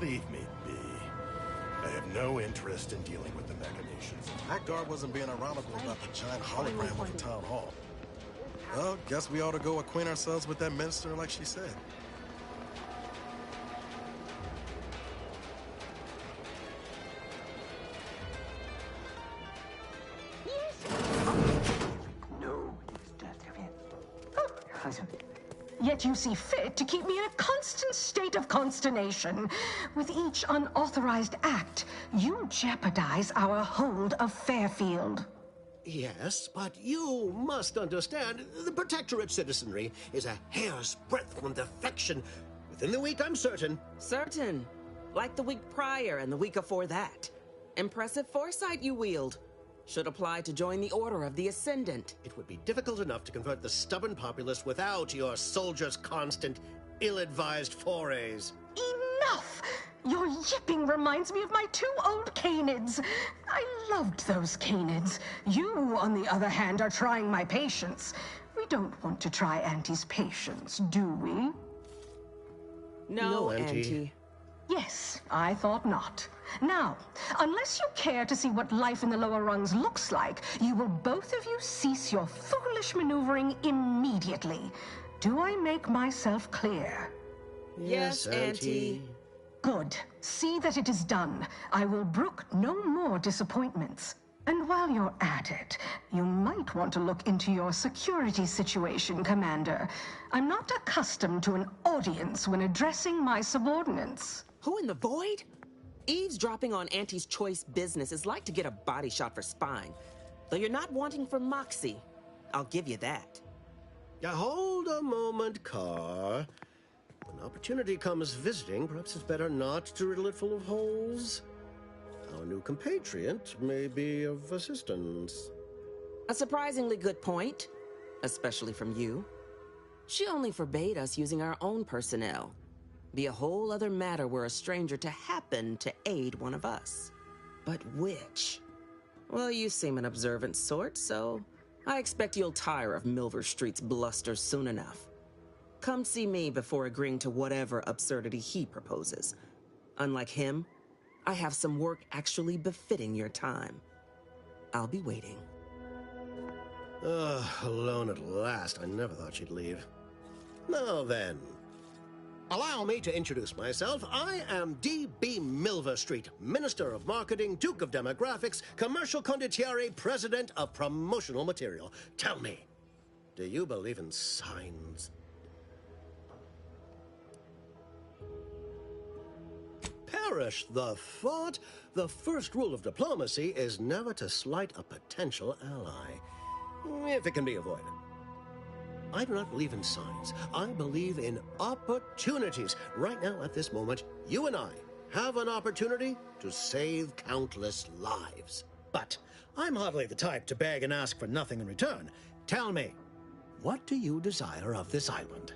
Leave me be. I have no interest in dealing with the machinations. That guard wasn't being ironical about the giant hologram of the town hall. Well, guess we ought to go acquaint ourselves with that minister like she said. Yet you see fit to keep me in a constant state of consternation. With each unauthorized act, you jeopardize our hold of Fairfield. Yes, but you must understand, the Protectorate citizenry is a hair's breadth from defection. Within the week, I'm certain. Certain? Like the week prior and the week before that. Impressive foresight you wield. Should apply to join the Order of the Ascendant. It would be difficult enough to convert the stubborn populace without your soldiers' constant, ill-advised forays. Enough! Your yipping reminds me of my 2 old canids. I loved those canids. You, on the other hand, are trying my patience. We don't want to try Auntie's patience, do we? No, Auntie. Yes, I thought not. Now, unless you care to see what life in the lower rungs looks like, you will both of you cease your foolish maneuvering immediately. Do I make myself clear? Yes, Auntie. Good. See that it is done. I will brook no more disappointments. And while you're at it, you might want to look into your security situation, Commander. I'm not accustomed to an audience when addressing my subordinates. Who in the void? Eavesdropping on Auntie's choice business is like to get a body shot for spine. Though you're not wanting for moxie. I'll give you that. Hold a moment, Carr. When opportunity comes visiting, perhaps it's better not to riddle it full of holes. Our new compatriot may be of assistance. A surprisingly good point, especially from you. She only forbade us using our own personnel. Be a whole other matter were a stranger to happen to aid one of us. But which? Well, you seem an observant sort, so I expect you'll tire of Milver Street's bluster soon enough. Come see me before agreeing to whatever absurdity he proposes. Unlike him, I have some work actually befitting your time. I'll be waiting. Alone at last. I never thought she'd leave. Now then, allow me to introduce myself. I am D.B. Milver Street, Minister of Marketing, Duke of Demographics, Commercial Condottiere, President of Promotional Material. Tell me, do you believe in signs? Perish the thought. The first rule of diplomacy is never to slight a potential ally, if it can be avoided. I do not believe in signs. I believe in opportunities. Right now, at this moment, you and I have an opportunity to save countless lives. But I'm hardly the type to beg and ask for nothing in return. Tell me, what do you desire of this island?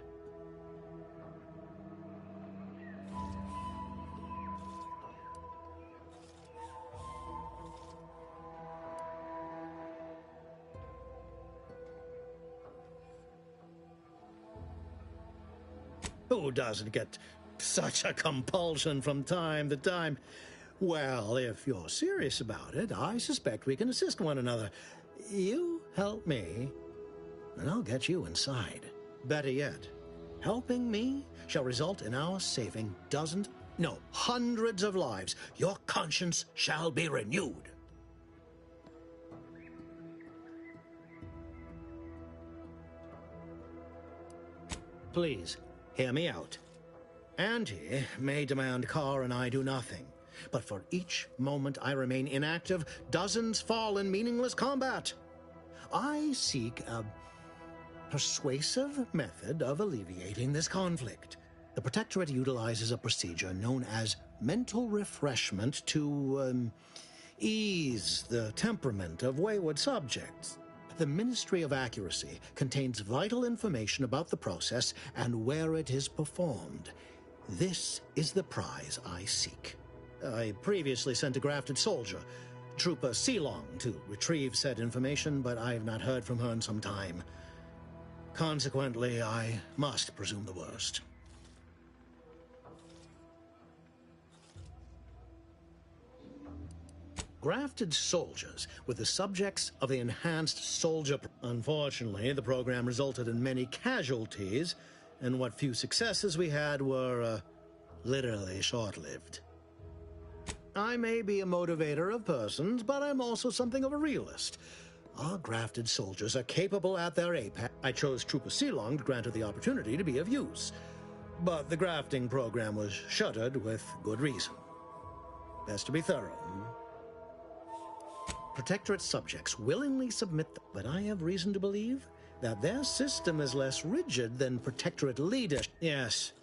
Who doesn't get such a compulsion from time to time? Well, if you're serious about it, I suspect we can assist one another. You help me, and I'll get you inside. Better yet, helping me shall result in our saving dozens, no, hundreds of lives. Your conscience shall be renewed. Please, hear me out. Auntie may demand Carr and I do nothing, but for each moment I remain inactive, dozens fall in meaningless combat. I seek a persuasive method of alleviating this conflict. The Protectorate utilizes a procedure known as mental refreshment to ease the temperament of wayward subjects. The Ministry of Accuracy contains vital information about the process and where it is performed. This is the prize I seek. I previously sent a grafted soldier, Trooper Sealong, to retrieve said information, but I have not heard from her in some time. Consequently, I must presume the worst. Grafted soldiers were the subjects of the enhanced soldier. Unfortunately, the program resulted in many casualties, and what few successes we had were literally short-lived. I may be a motivator of persons, but I'm also something of a realist. Our grafted soldiers are capable at their apex. I chose Trooper Sealong to grant her the opportunity to be of use, but the grafting program was shuttered with good reason. Best to be thorough. Protectorate subjects willingly submit, but I have reason to believe that their system is less rigid than Protectorate leadership. Yes,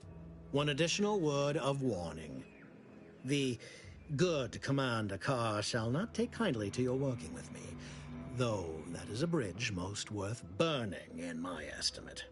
one additional word of warning. The good Commander Carr shall not take kindly to your working with me, though that is a bridge most worth burning in my estimate.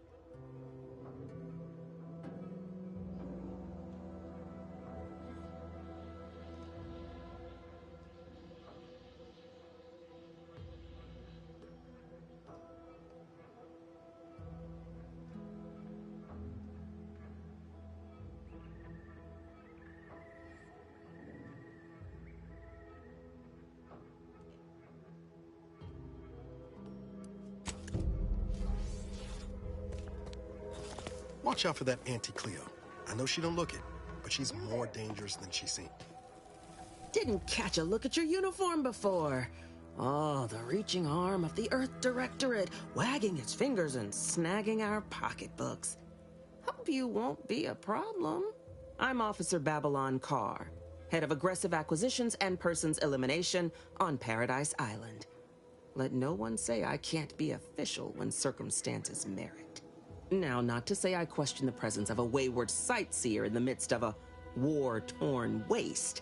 Watch out for that Auntie Cleo. I know she don't look it, but she's more dangerous than she seemed. Didn't catch a look at your uniform before. Oh, the reaching arm of the Earth Directorate, wagging its fingers and snagging our pocketbooks. Hope you won't be a problem. I'm Officer Babylon Carr, head of aggressive acquisitions and persons elimination on Paradise Island. Let no one say I can't be official when circumstances merit. Now, not to say I question the presence of a wayward sightseer in the midst of a war-torn waste,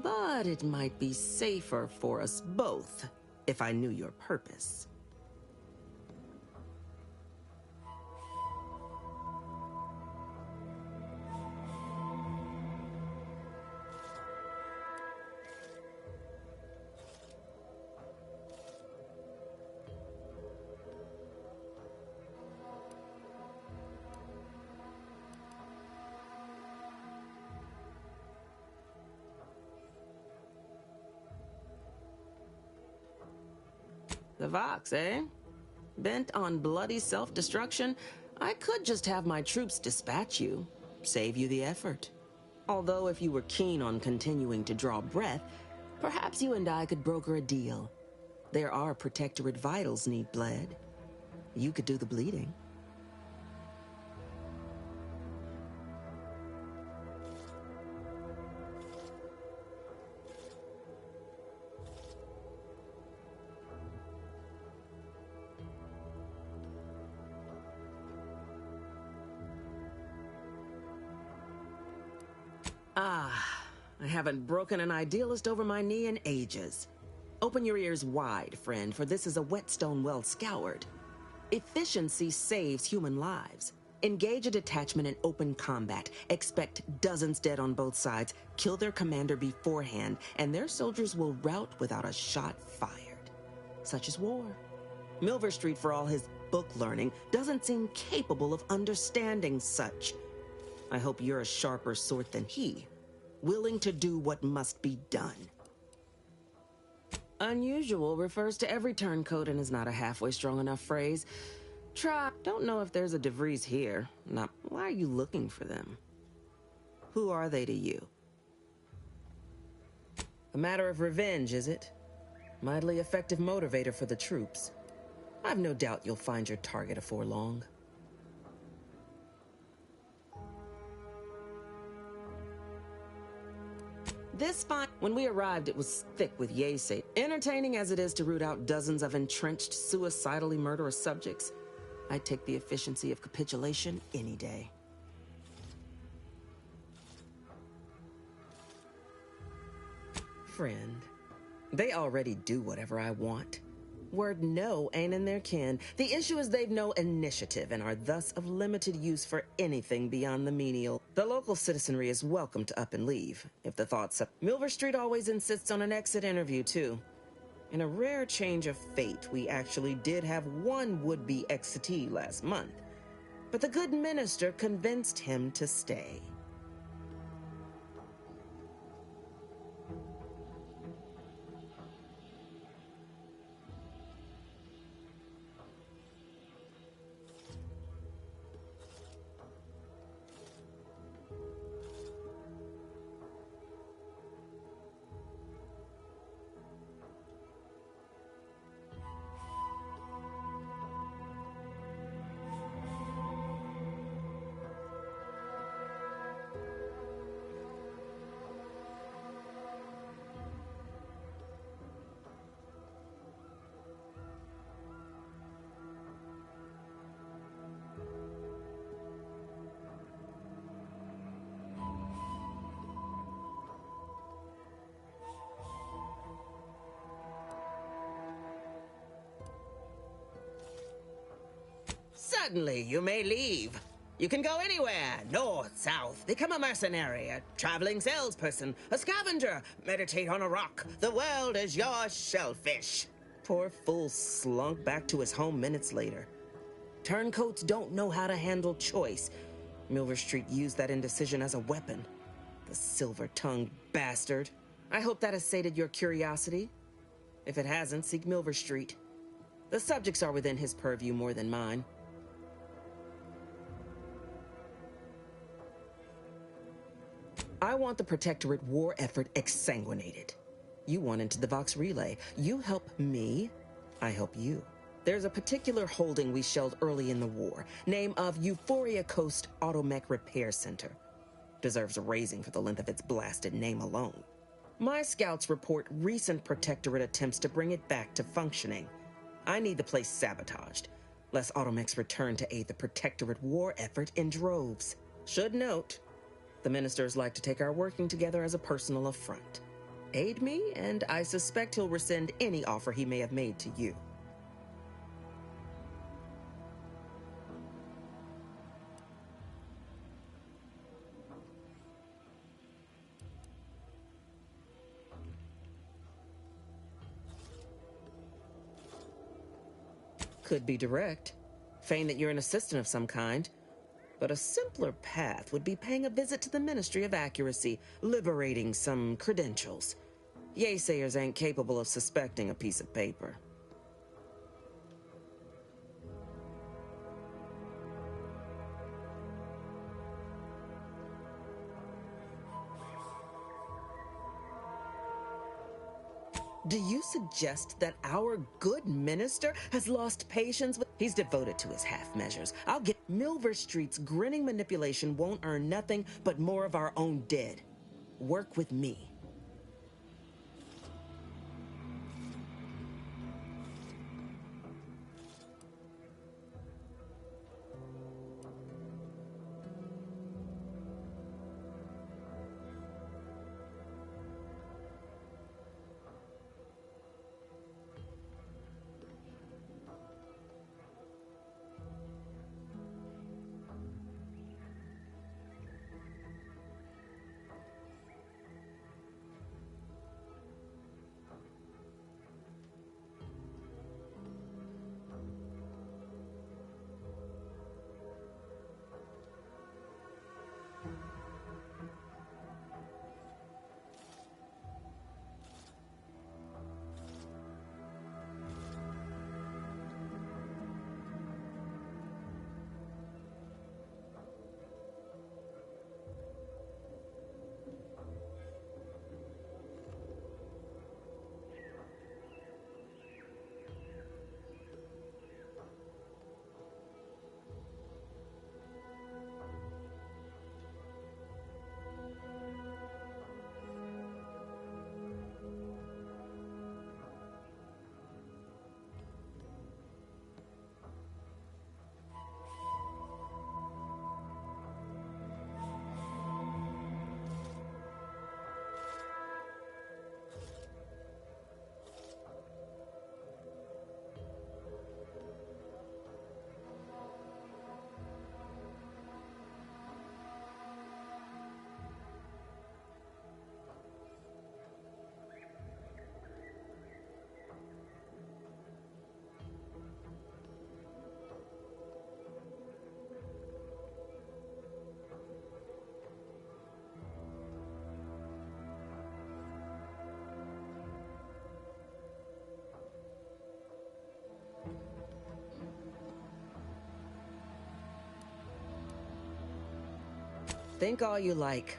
but it might be safer for us both if I knew your purpose. The Vox, eh? Bent on bloody self-destruction, I could just have my troops dispatch you, save you the effort. Although if you were keen on continuing to draw breath, perhaps you and I could broker a deal. There are Protectorate vitals need bled. You could do the bleeding. I haven't broken an idealist over my knee in ages. Open your ears wide, friend, for this is a whetstone well scoured. Efficiency saves human lives. Engage a detachment in open combat. Expect dozens dead on both sides. Kill their commander beforehand, and their soldiers will rout without a shot fired. Such is war. Milver Street, for all his book learning, doesn't seem capable of understanding such. I hope you're a sharper sort than he, willing to do what must be done. Unusual refers to every turncoat and is not a halfway strong enough phrase. Try. Don't know if there's a DeVries here. Now, why are you looking for them? Who are they to you? A matter of revenge, is it? Mightily effective motivator for the troops. I've no doubt you'll find your target afore long. This find, when we arrived, it was thick with Yasei. Entertaining as it is to root out dozens of entrenched, suicidally murderous subjects, I'd take the efficiency of capitulation any day. Friend, they already do whatever I want. Word no ain't in their kin. The issue is they've no initiative and are thus of limited use for anything beyond the menial. The local citizenry is welcome to up and leave, if the thought's up. Milver Street always insists on an exit interview, too. In a rare change of fate, we actually did have one would-be exitee last month, but the good minister convinced him to stay. Suddenly, you may leave. You can go anywhere, north, south, become a mercenary, a traveling salesperson, a scavenger, meditate on a rock. The world is your shellfish. Poor fool slunk back to his home minutes later. Turncoats don't know how to handle choice. Milver Street used that indecision as a weapon. The silver-tongued bastard. I hope that has sated your curiosity. If it hasn't, seek Milver Street. The subjects are within his purview more than mine. I want the Protectorate war effort exsanguinated. You want into the Vox Relay. You help me, I help you. There's a particular holding we shelled early in the war. Name of Euphoria Coast Automech Repair Center. Deserves a raising for the length of its blasted name alone. My scouts report recent Protectorate attempts to bring it back to functioning. I need the place sabotaged, lest Automechs return to aid the Protectorate war effort in droves. Should note, the ministers like to take our working together as a personal affront. Aid me, and I suspect he'll rescind any offer he may have made to you. Could be direct. Feign that you're an assistant of some kind. But a simpler path would be paying a visit to the Ministry of Accuracy, liberating some credentials. Yaysayers ain't capable of suspecting a piece of paper. Do you suggest that our good minister has lost patience with... He's devoted to his half-measures. I'll get... Milver Street's grinning manipulation won't earn nothing but more of our own dead. Work with me. Think all you like.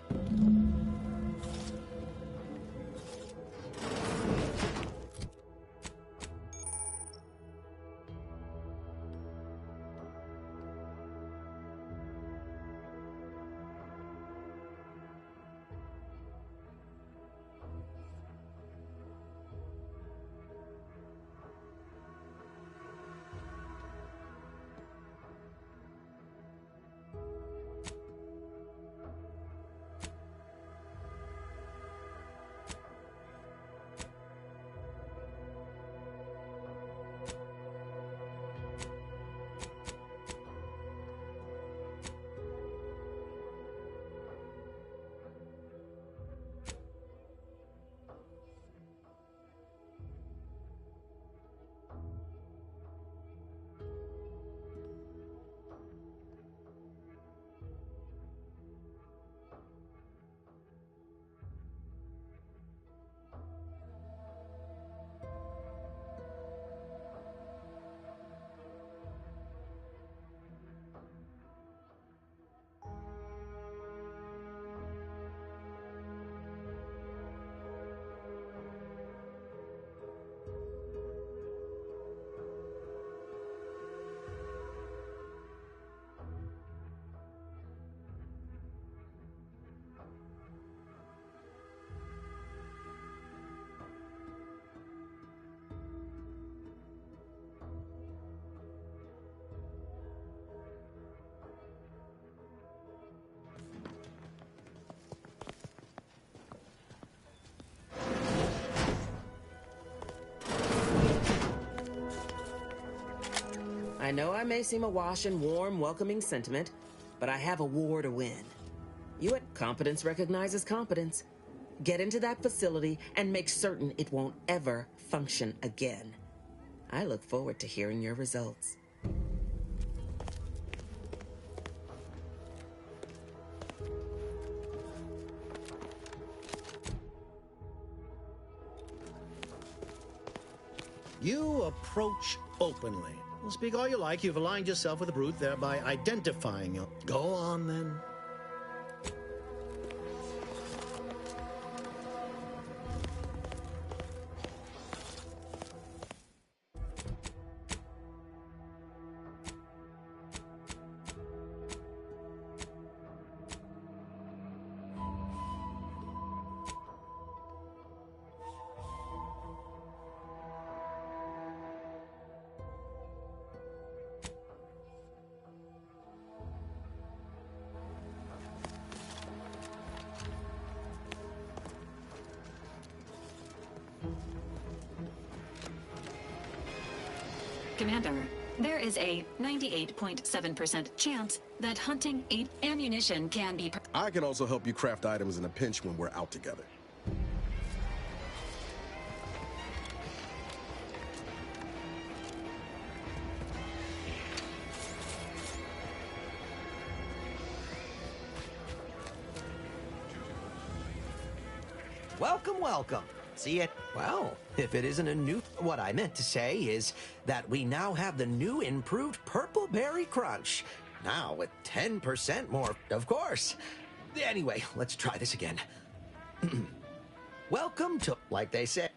I know I may seem awash in warm, welcoming sentiment, but I have a war to win. You at competence recognizes competence. Get into that facility and make certain it won't ever function again. I look forward to hearing your results. You approach openly. Well, speak all you like. You've aligned yourself with the brute, thereby identifying you. Go on, then. Commander, there is a 98.7% chance that hunting ammunition can be... I can also help you craft items in a pinch when we're out together. Welcome, welcome. See it? Well, if it isn't a new... What I meant to say is that we now have the new improved Purple Berry Crunch. Now with 10% more, of course. Anyway, let's try this again. Welcome to... Like they say...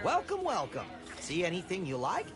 Welcome, welcome. See anything you like?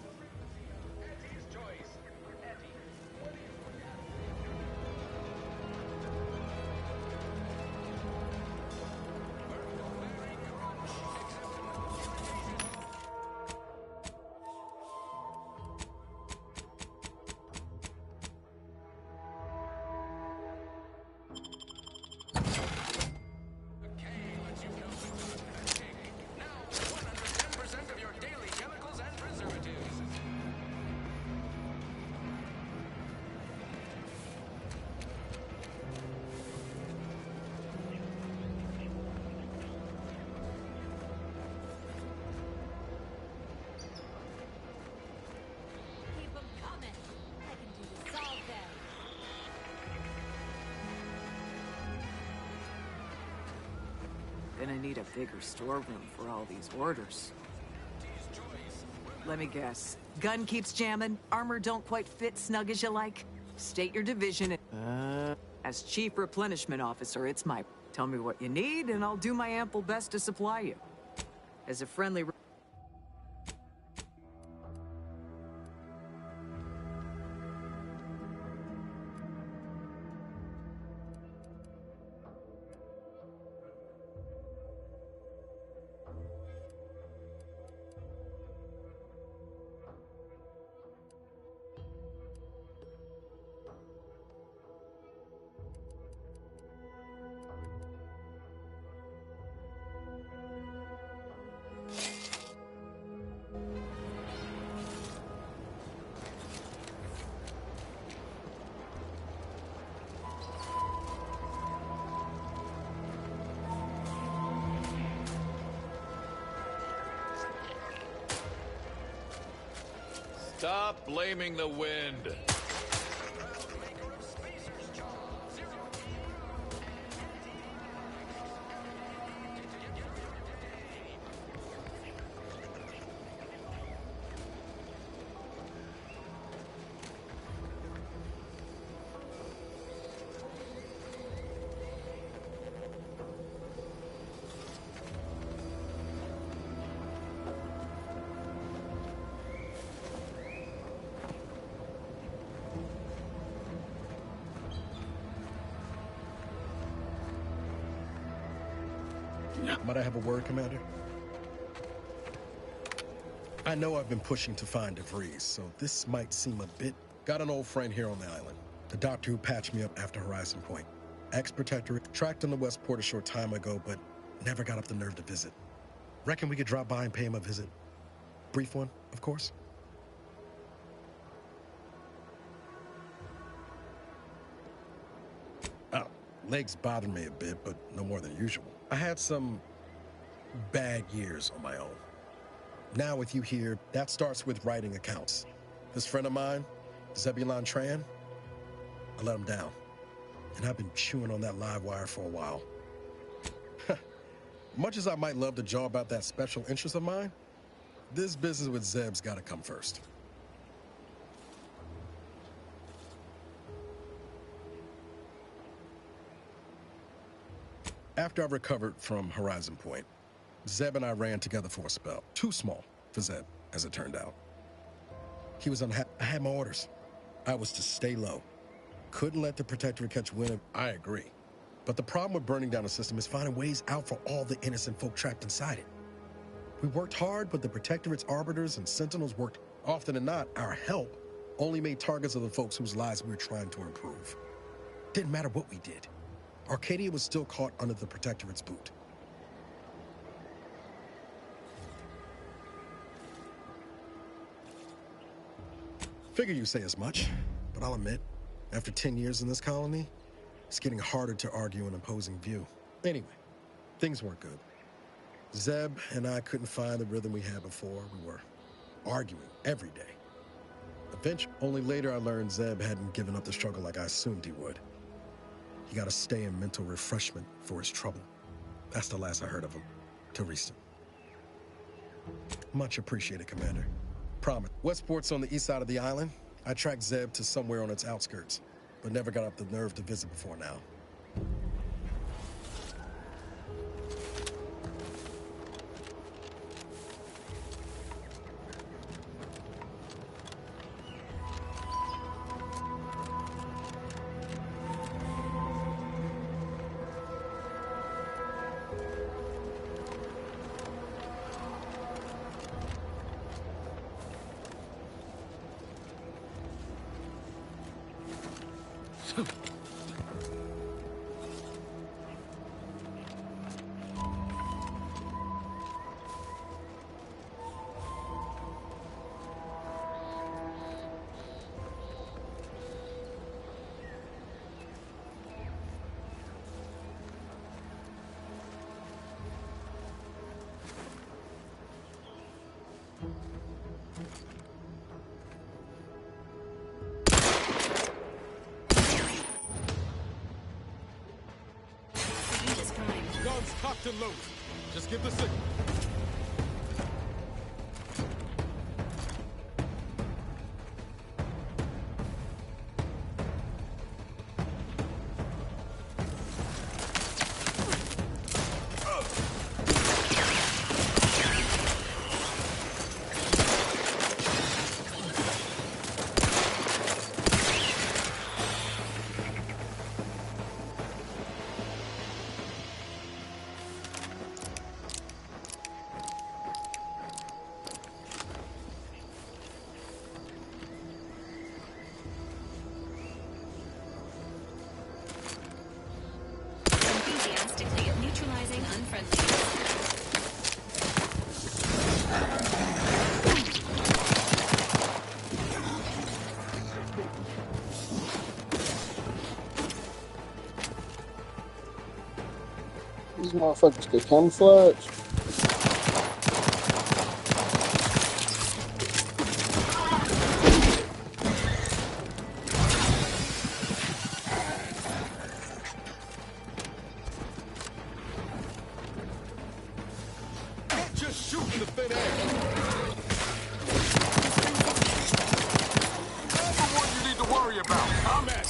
Gonna need a bigger storeroom for all these orders. Let me guess. Gun keeps jamming, armor don't quite fit snug as you like. State your division. As Chief Replenishment Officer, it's my... Tell me what you need, and I'll do my ample best to supply you. As a friendly... Stop blaming the wind. Might I have a word, Commander? I know I've been pushing to find DeVries, so this might seem a bit... Got an old friend here on the island. The doctor who patched me up after Horizon Point. Ex-protectorate, tracked on the Westport a short time ago, but never got up the nerve to visit. Reckon we could drop by and pay him a visit? Brief one, of course. Oh, legs bothered me a bit, but no more than usual. I had some bad years on my own. Now with you here, that starts with writing accounts. This friend of mine, Zebulon Tran, I let him down. And I've been chewing on that live wire for a while. Much as I might love to jaw about that special interest of mine, this business with Zeb's gotta come first. After I recovered from Horizon Point, Zeb and I ran together for a spell. Too small for Zeb, as it turned out. He was unhappy. I had my orders. I was to stay low. Couldn't let the Protectorate catch wind of... I agree. But the problem with burning down the system is finding ways out for all the innocent folk trapped inside it. We worked hard, but the Protectorate's arbiters and sentinels worked. Often than not, our help only made targets of the folks whose lives we were trying to improve. Didn't matter what we did. Arcadia was still caught under the Protectorate's boot. Figure you say as much, but I'll admit, after 10 years in this colony, it's getting harder to argue an opposing view. Anyway, things weren't good. Zeb and I couldn't find the rhythm we had before. We were arguing every day. Eventually, only later I learned Zeb hadn't given up the struggle like I assumed he would. He got to stay in mental refreshment for his trouble. That's the last I heard of him, till recent. Much appreciated, Commander. Promise. Westport's on the east side of the island. I tracked Zeb to somewhere on its outskirts, but never got up the nerve to visit before now. Guns cocked and loaded. Just give the signal. Neutralizing unfriendly. These motherfuckers could camouflage. Just shoot in the thin air. That's the one you need to worry about. Comment.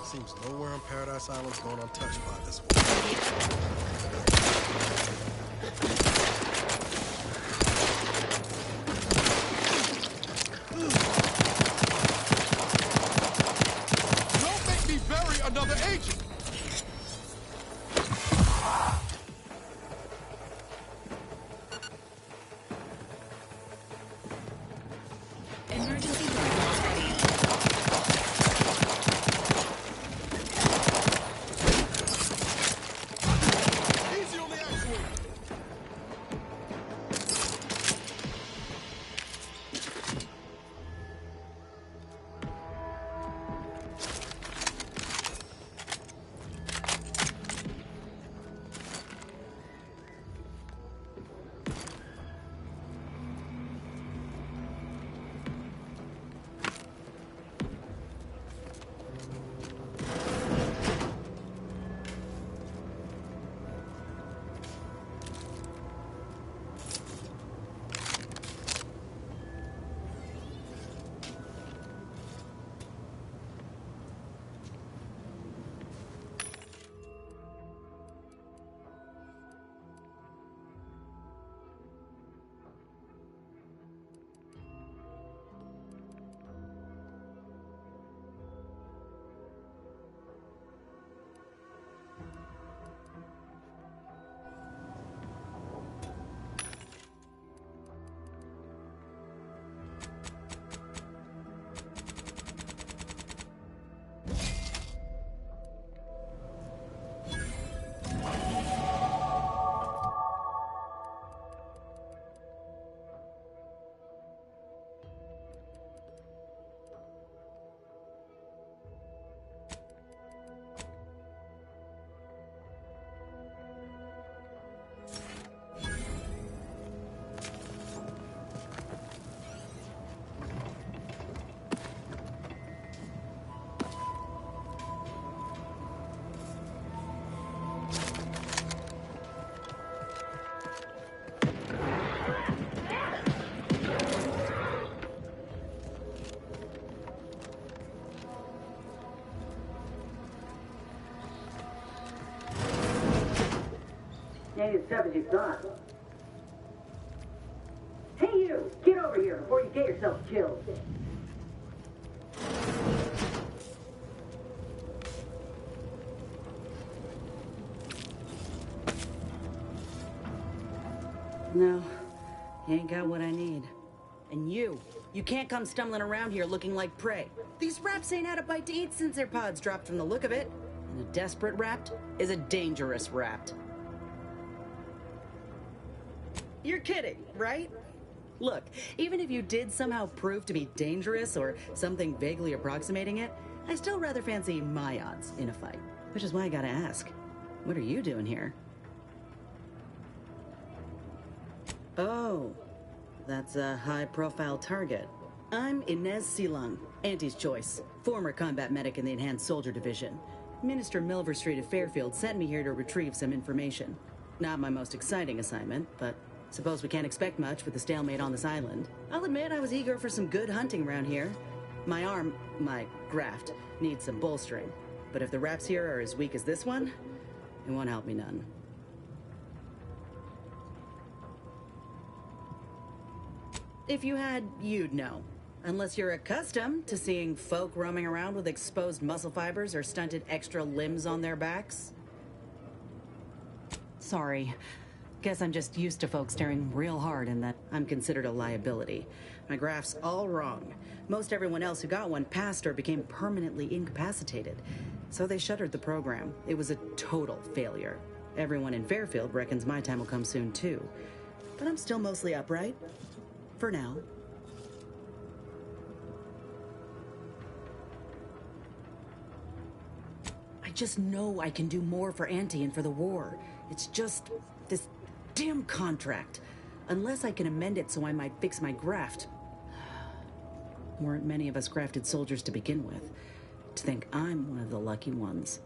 Seems nowhere on Paradise Island's going untouched by this one. Don't make me bury another agent! Emergency weapons ready. Easy on the actuator! Ain't as tough as you thought. Hey you! Get over here before you get yourself killed. No, you ain't got what I need. And you can't come stumbling around here looking like prey. These raps ain't had a bite to eat since their pods dropped from the look of it. And a desperate rapt is a dangerous rapt. You're kidding, right? Look, even if you did somehow prove to be dangerous or something vaguely approximating it, I still rather fancy my odds in a fight. Which is why I gotta ask, what are you doing here? Oh, that's a high-profile target. I'm Inez Silung, Auntie's choice, former combat medic in the Enhanced Soldier Division. Minister Milver Street of Fairfield sent me here to retrieve some information. Not my most exciting assignment, but suppose we can't expect much with the stalemate on this island. I'll admit I was eager for some good hunting around here. My graft, needs some bolstering. But if the raps here are as weak as this one, it won't help me none. If you had, you'd know. Unless you're accustomed to seeing folk roaming around with exposed muscle fibers or stunted extra limbs on their backs. Sorry. Guess I'm just used to folks staring real hard and that I'm considered a liability. My graft's all wrong. Most everyone else who got one passed or became permanently incapacitated. So they shuttered the program. It was a total failure. Everyone in Fairfield reckons my time will come soon too. But I'm still mostly upright. For now. I just know I can do more for Auntie and for the war. It's just this damn contract. Unless I can amend it so I might fix my graft. Weren't many of us grafted soldiers to begin with. To think I'm one of the lucky ones.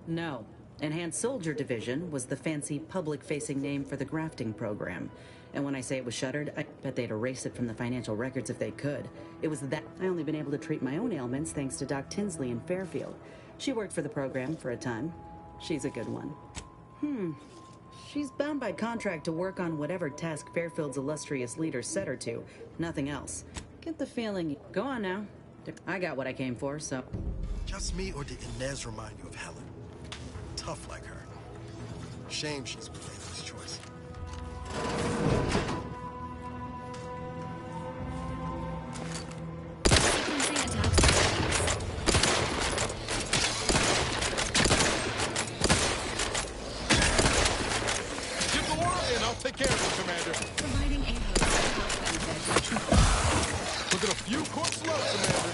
No. Enhanced Soldier Division was the fancy public-facing name for the grafting program. And when I say it was shuttered, I bet they'd erase it from the financial records if they could. It was that I only been able to treat my own ailments thanks to Doc Tinsley in Fairfield. She worked for the program for a time. She's a good one. She's bound by contract to work on whatever task Fairfield's illustrious leader set her to. Nothing else. Get the feeling... Go on now. I got what I came for, so... Just me, or did Inez remind you of Helen? Tough like her. Shame she's made this choice. Get the word in, I'll take care of it, Commander. Providing aid with health benefits. Look at a few course left, Commander.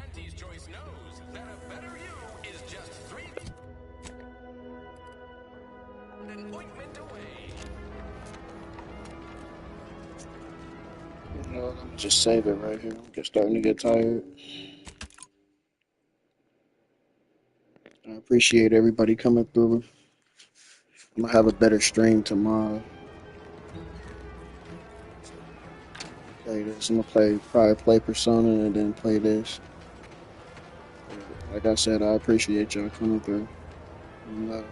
Auntie's Joyce knows that a better you is just 3 an ointment away. You know, let me just save it right here. I'm starting to get tired. I appreciate everybody coming through. I'm gonna have a better stream tomorrow. Play this. I'm gonna probably play Persona and then play this. Like I said, I appreciate y'all coming through. Love.